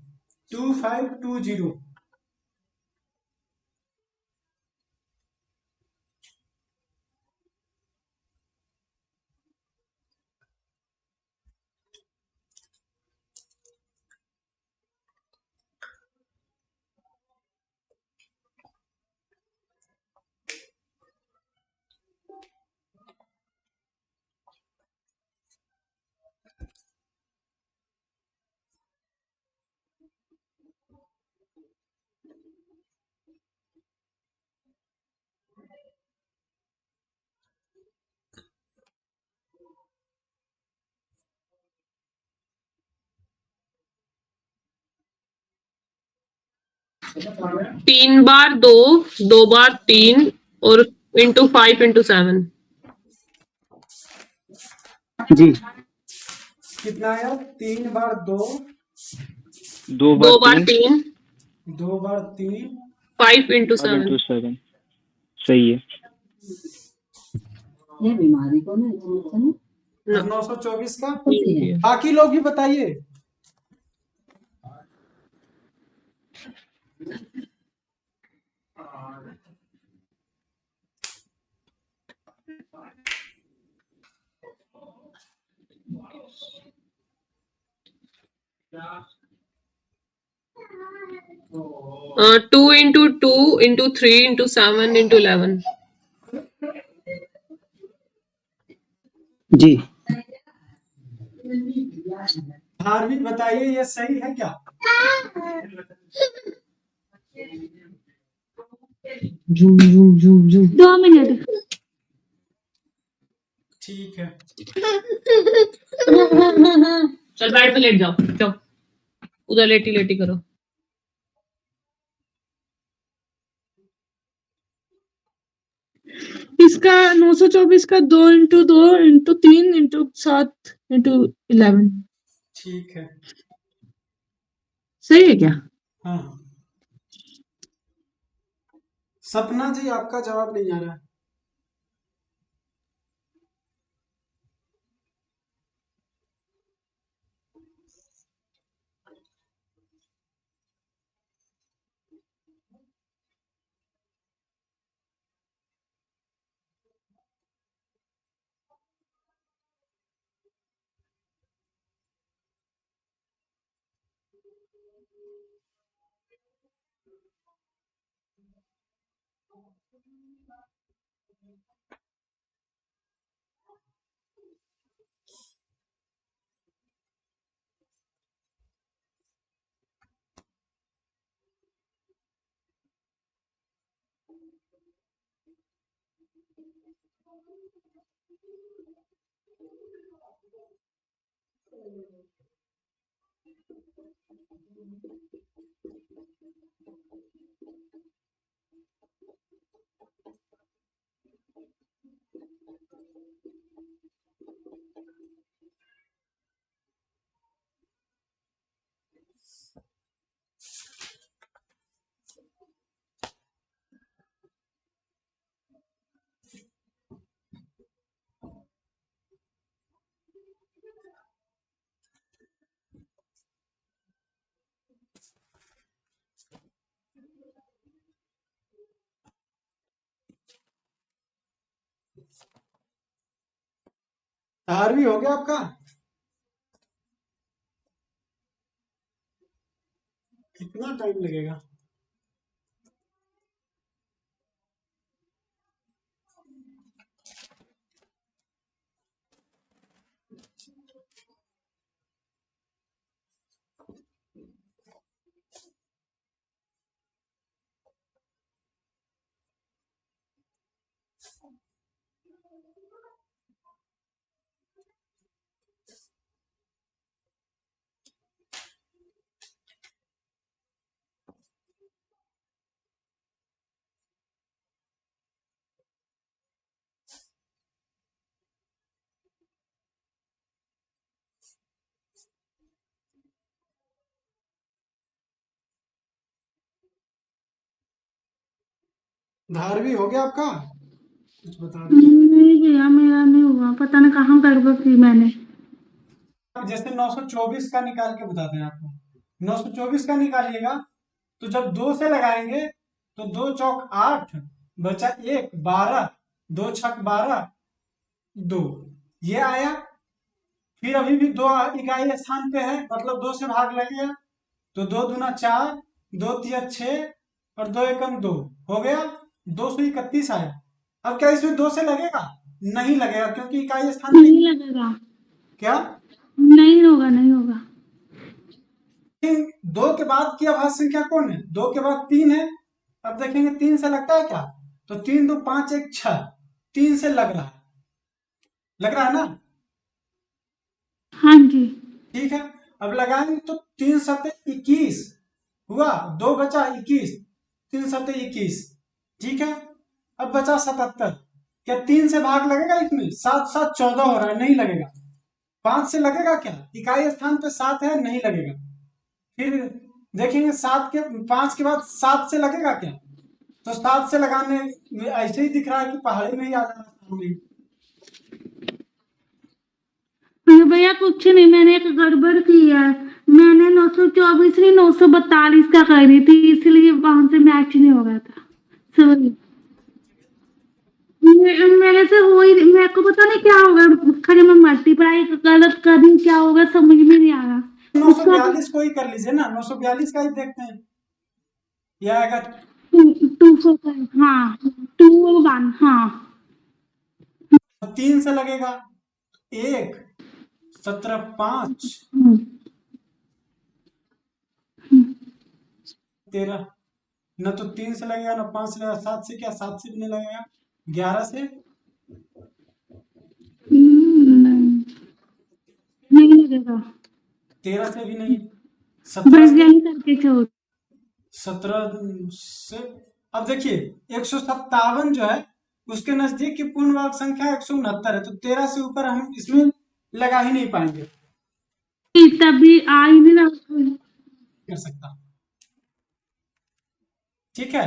2520। तीन बार 2, 2 बार 3 और इंटू 5 इंटू 7। जी कितना आया? 3 बार 2, 2 बार 2 बार 3, 3, 2 बार 3, 5 इंटू 5 7। इंटू 7। सही है। और 924 का। ठीक है। बाकी लोग भी बताइए। Two into 2 into 3 into 7 into 11। जी धार्मिक बताइए, ये सही है क्या? झूम झूम झूम झूम। 2 मिनट। ठीक है। चल बेड पे लेट जाओ, जाओ उधर लेटी लेटी करो। इसका 924 का 2 इंटू 2 इंटू 3 इंटू 7 इंटू 11। ठीक है। सही है क्या? हाँ हाँ। सपना जी, आपका जवाब नहीं आ रहा है। धारवी हो गया आपका? कितना टाइम लगेगा? धारवी हो गया आपका? कुछ बता दो। नहीं भैया मेरा नहीं हुआ, पता नहीं कहाँ गड़बड़ की मैंने। जैसे 924 का निकाल के बताते हैं आपको। 924 का निकालिएगा तो जब 2 से लगाएंगे तो 2 चौक 8 बचा 1 12 2 छक 12 2 ये आया। फिर अभी भी 2 इकाई स्थान पे है, मतलब 2 से भाग लगेगा तो 2 दूना 4 2 तिया 6 और 2 एकम 2 हो गया 231 आया। अब क्या इसमें 2 से लगेगा? नहीं लगेगा क्योंकि इकाई स्थान नहीं लगेगा, क्या नहीं होगा, नहीं होगा। 2 के बाद की अभाज्य संख्या कौन है? 2 के बाद 3 है। अब देखेंगे 3 से लगता है क्या? तो 3 2 5 1 6 3 से लग रहा है, लग रहा है ना? हाँ जी। ठीक है, अब लगाएंगे तो 3 सत्ते 21 हुआ, 2 बचा 21 3 सत्ते 21। ठीक है, अब बचा 77। क्या 3 से भाग लगेगा इसमें? 7 7 14 हो रहा है, नहीं लगेगा। 5 से लगेगा क्या? इकाई स्थान पे 7 है, नहीं लगेगा। फिर देखेंगे 7 के 5 के बाद 7 से लगेगा क्या? तो 7 से लगाने में ऐसे ही दिख रहा है कि पहाड़ी में ही आ जाना स्थान में। भैया कुछ नहीं, मैंने एक गड़बड़ की है। मैंने 924 नहीं 942 का कर रही थी, इसलिए वहां से मैच नहीं हो रहा था। सॉरी, मेरे से हो ही, मेरे को पता नहीं क्या होगा, खाली मैं मल्टीप्लाई गलत कर रही, क्या होगा समझ में नहीं आ रहा। 942 को ही कर लीजिए ना, 942 का ही देखते हैं। यह आएगा 245, हाँ 2 1, हाँ 3 से लगेगा 1 17 5 13। न तो 3 से लगेगा न 5 से लगेगा। 7 से क्या? 7 से भी नहीं लगेगा। 11 से नहीं लगेगा। 13 से भी नहीं। बस 17 से यही करके छोड़। 17 से अब देखिए 157 जो है उसके नजदीक की पूर्ण वर्ग संख्या 169 है, तो 13 से ऊपर हम इसमें लगा ही नहीं पाएंगे, तभी आ ही नहीं रहा। कर सकता। ठीक है,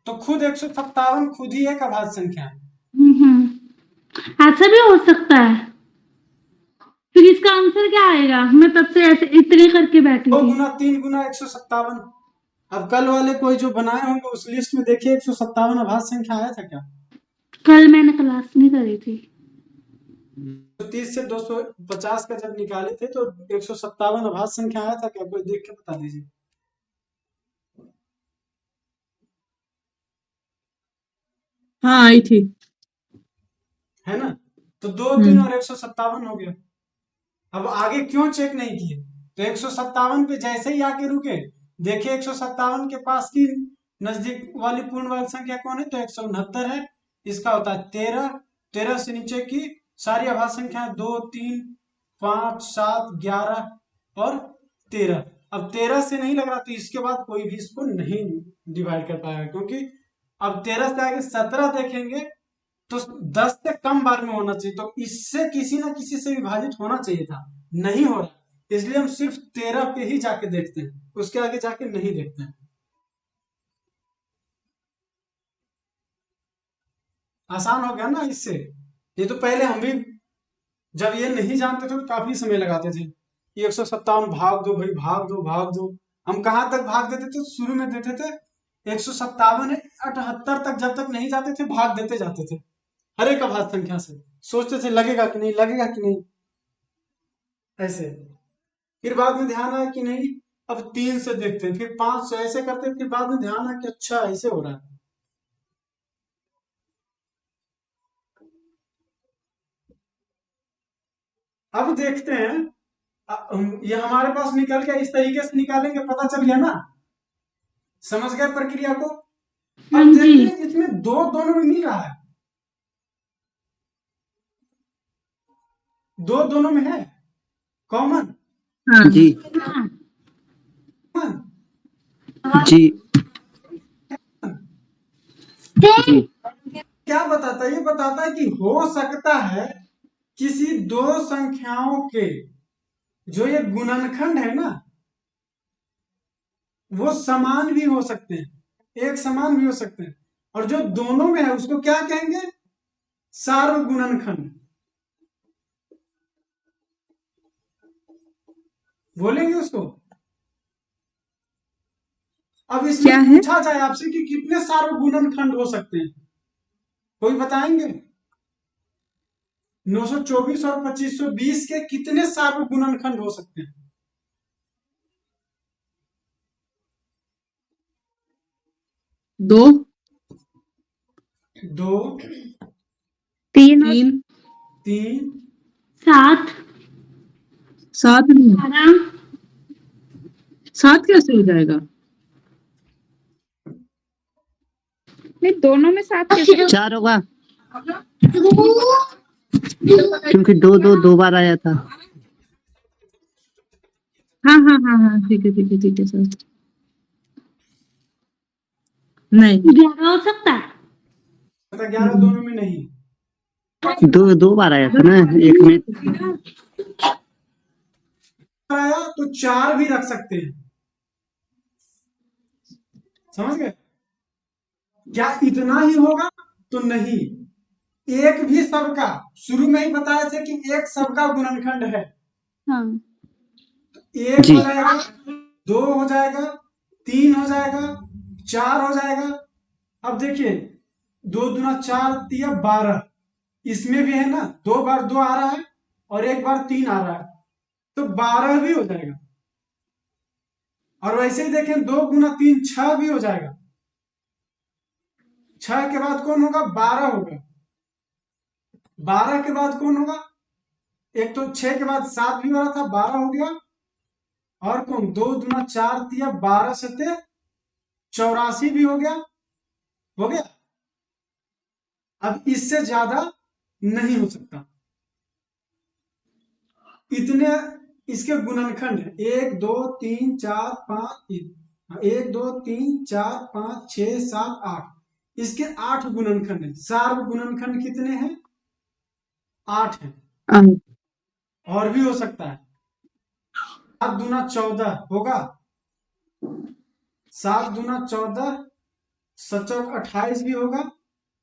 तो खुद 157 खुद ही एक अभाज्य संख्या है। ऐसा भी हो सकता है। फिर इसका आंसर क्या आएगा? मैं तब से ऐसे इतने करके बैठी 2 थी। गुना 3 गुना 157। अब कल वाले कोई जो बनाए होंगे उस लिस्ट में देखिए 157 अभाज्य संख्या आया था क्या? कल मैंने क्लास नहीं करी थी। 30 से 250 का जब निकाले थे तो 157 अभाज्य संख्या आया था क्या? कोई देख के बता दीजिए। हाँ आई थी। है ना? तो 2 3 और 157 हो गया। अब आगे क्यों चेक नहीं किए? तो 157 पे जैसे ही आके रुके, देखिए 157 के पास की नजदीक वाली पूर्ण वर्ग संख्या कौन है? तो 169 है। इसका होता है 13। 13 से नीचे की सारी अभाज्य संख्या 2 3 5 7 11 और 13। अब 13 से नहीं लग रहा तो इसके बाद कोई भी इसको नहीं डिवाइड कर पाएगा, क्योंकि अब 13 से आगे 17 देखेंगे तो 10 से कम बार में होना चाहिए, तो इससे किसी ना किसी से विभाजित होना चाहिए था, नहीं हो रहा, इसलिए हम सिर्फ 13 पे ही जाके देखते हैं, उसके आगे जाके नहीं देखते हैं। आसान हो गया ना इससे? ये तो पहले हम भी जब ये नहीं जानते थे तो काफी समय लगाते थे। 157 भाग दो भाई, भाग दो भाग दो। हम कहाँ तक भाग देते थे? शुरू में देते थे 157 है 78 तक, जब तक नहीं जाते थे भाग देते जाते थे हर एक अभाज्य संख्या से, सोचते थे लगेगा कि नहीं, लगेगा कि नहीं, ऐसे। फिर बाद में ध्यान आया कि नहीं, अब 3 से देखते हैं, फिर 5 से, ऐसे करते हैं। फिर बाद में ध्यान आया कि अच्छा ऐसे हो रहा है। अब देखते हैं, ये हमारे पास निकल के इस तरीके से निकालेंगे, पता चल गया ना? समझ गए प्रक्रिया को? अब देखते हैं इसमें 2 दोनों में मिल रहा है, 2 दोनों में है कॉमन। हाँ जी जी जी क्या बताता है? ये बताता है कि हो सकता है किसी 2 संख्याओं के जो ये गुणनखंड है ना वो समान भी हो सकते हैं, एक समान भी हो सकते हैं। और जो दोनों में है उसको क्या कहेंगे? सार्वगुणनखंड। बोलेंगे उसको। अब क्या इसमें है? पूछा जाए आपसे कि कितने सार्वगुणनखंड हो सकते हैं, कोई बताएंगे? 924 और 2520 के कितने सार्वगुणनखंड हो सकते हैं? 2 2 3 और 3 3 7 7 नहीं, 12 7 कैसे हो जाएगा? नहीं, दोनों में 7 कैसे? 4 होगा क्योंकि 2 बार आया था। हाँ, ठीक है सर। नहीं, 11 हो सकता है। 11 दोनों में नहीं। 2 बार आया था ना एक में। आया तो 4 भी रख सकते हैं, समझ गए? क्या इतना ही होगा? तो नहीं, एक भी सबका, शुरू में ही बताए थे कि एक सबका गुणनखंड है। हाँ, एक जी। हो जाएगा, 2 हो जाएगा, 3 हो जाएगा, 4 हो जाएगा। अब देखिए 2 दूना 4 तिया 12, इसमें भी है ना 2 बार 2 आ रहा है और 1 बार 3 आ रहा है, तो 12 भी हो जाएगा। और वैसे ही देखें 2 गुना 3 6 भी हो जाएगा। 6 के बाद कौन होगा? 12 होगा। 12 के बाद कौन होगा? एक तो 6 के बाद 7 भी हो रहा था, 12 हो गया। और कौन? 2 दूना 4 तिया 12 सते 84 भी हो गया। हो गया। अब इससे ज्यादा नहीं हो सकता। इतने इसके गुणनखंड है, 1 2 3 4 5 1 2 3 4 5 6 7 8, इसके 8 गुणनखंड है। सार्वगुणनखंड कितने हैं? 8 हैं। और भी हो सकता है। 7 दूना 14 होगा, 7 दूना 14, 7 चौक 28 भी होगा,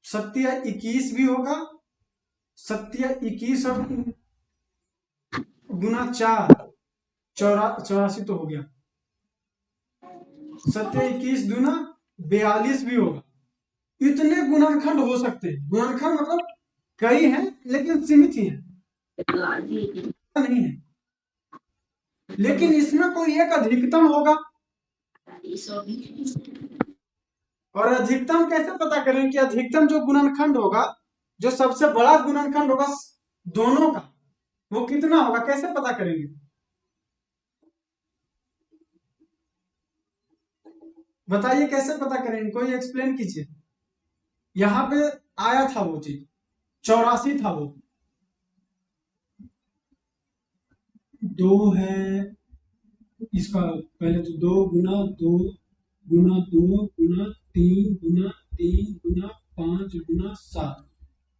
7 21 भी होगा, 7 21 और गुना 4 84 तो हो गया, 7 21 दूना 42 भी होगा। इतने गुणनखंड हो सकते हैं। गुणनखंड मतलब कई हैं लेकिन सीमित ही हैं, नहीं है। लेकिन इसमें कोई एक अधिकतम होगा। और अधिकतम कैसे पता करें कि अधिकतम जो गुणनखंड होगा, जो सबसे बड़ा गुणनखंड होगा दोनों का, वो कितना होगा? कैसे पता करेंगे? बताइए कैसे पता करेंगे? कोई एक्सप्लेन कीजिए। यहां पे आया था वो चीज, 84 था वो। 2 है इसका, पहले तो 2 गुना 2 गुना 2 गुना 3 गुना 3 गुना 5 गुना 7,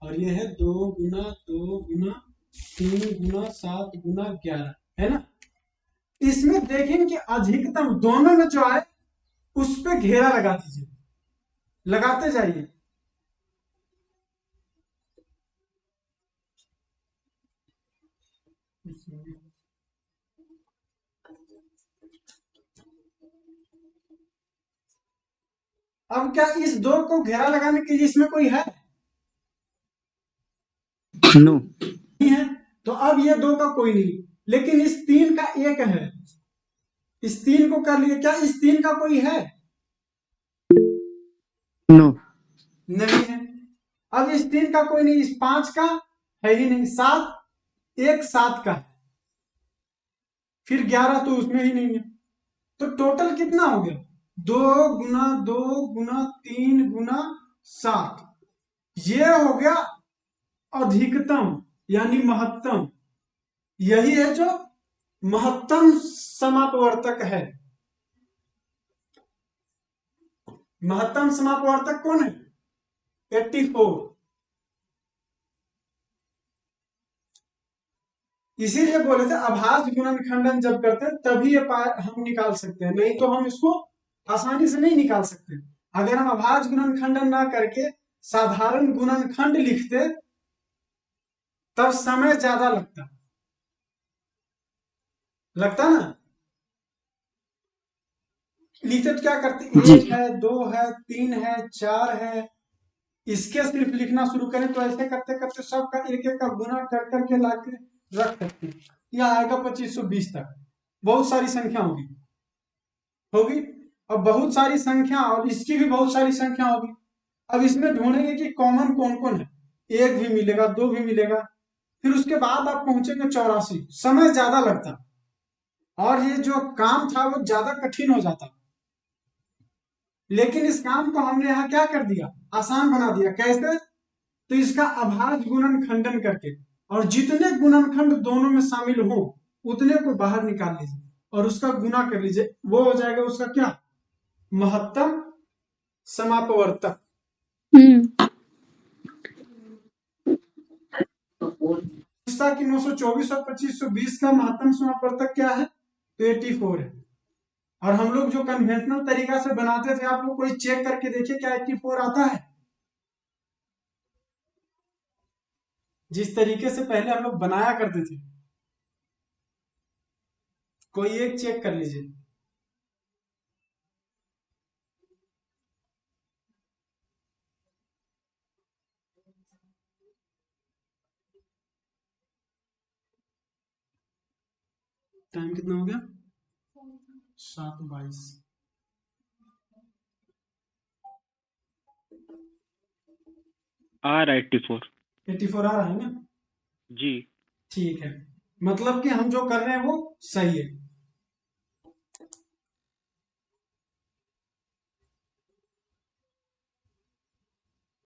और ये है 2 गुना 2 गुना 3 गुना 7 गुना 11, है ना? इसमें देखें कि अधिकतम दोनों में जो आए उस पे घेरा लगा दीजिए, लगाते जाइए। अब क्या इस 2 को घेरा लगाने के लिए इसमें कोई है? नो। नहीं है। तो अब ये 2 का कोई नहीं, लेकिन इस 3 का एक है। इस 3 को कर लिए, क्या इस 3 का कोई है? नो। नहीं है। अब इस 3 का कोई नहीं, इस 5 का है ही नहीं। 7 एक 7 का है, फिर 11 तो उसमें ही नहीं है। तो टोटल कितना हो गया? 2 गुना 2 गुना 3 गुना 7, ये हो गया अधिकतम यानी महत्तम। यही है जो महत्तम समापवर्तक है। महत्तम समापवर्तक कौन है? 84। इसीलिए बोले थे अभाज्य गुणनखंडन जब करते हैं तभी ये हम निकाल सकते हैं, नहीं तो हम इसको आसानी से नहीं निकाल सकते। अगर हम अभाज्य गुणनखंड ना करके साधारण गुणनखंड लिखते तब समय ज्यादा लगता ना। लिखते तो क्या करते, जी। 1 है, 2 है, 3 है, 4 है, इसके सिर्फ लिखना शुरू करें तो ऐसे करते करते सबका एक एक का गुना कर करके ला के रख सकते हैं। यह आएगा 2520 तक। बहुत सारी संख्या होगी। अब बहुत सारी संख्या और इसकी भी बहुत सारी संख्या होगी। अब इसमें ढूंढेंगे कि कॉमन कौन कौन है। 1 भी मिलेगा, 2 भी मिलेगा, फिर उसके बाद आप पहुंचेंगे 84। समय ज्यादा लगता और ये जो काम था वो ज्यादा कठिन हो जाता, लेकिन इस काम को हमने यहाँ क्या कर दिया, आसान बना दिया। कैसे? तो इसका अभाज्य गुणनखंडन करके, और जितने गुणनखंड दोनों में शामिल हो उतने को बाहर निकाल लीजिए और उसका गुना कर लीजिए। वो हो जाएगा उसका क्या, महत्तम समापवर्तक। पूछता कि 924 और 2520 का महत्तम समापवर्तक क्या है, तो 84 है। और हम लोग जो कन्वेंशनल तरीका से बनाते थे, आप लोग कोई चेक करके देखिए क्या 84 आता है। जिस तरीके से पहले हम लोग बनाया करते थे, कोई एक चेक कर लीजिए। टाइम कितना हो गया, 7:22। आ रहा है 84 आ रहा है ना जी। ठीक है, मतलब कि हम जो कर रहे हैं वो सही है।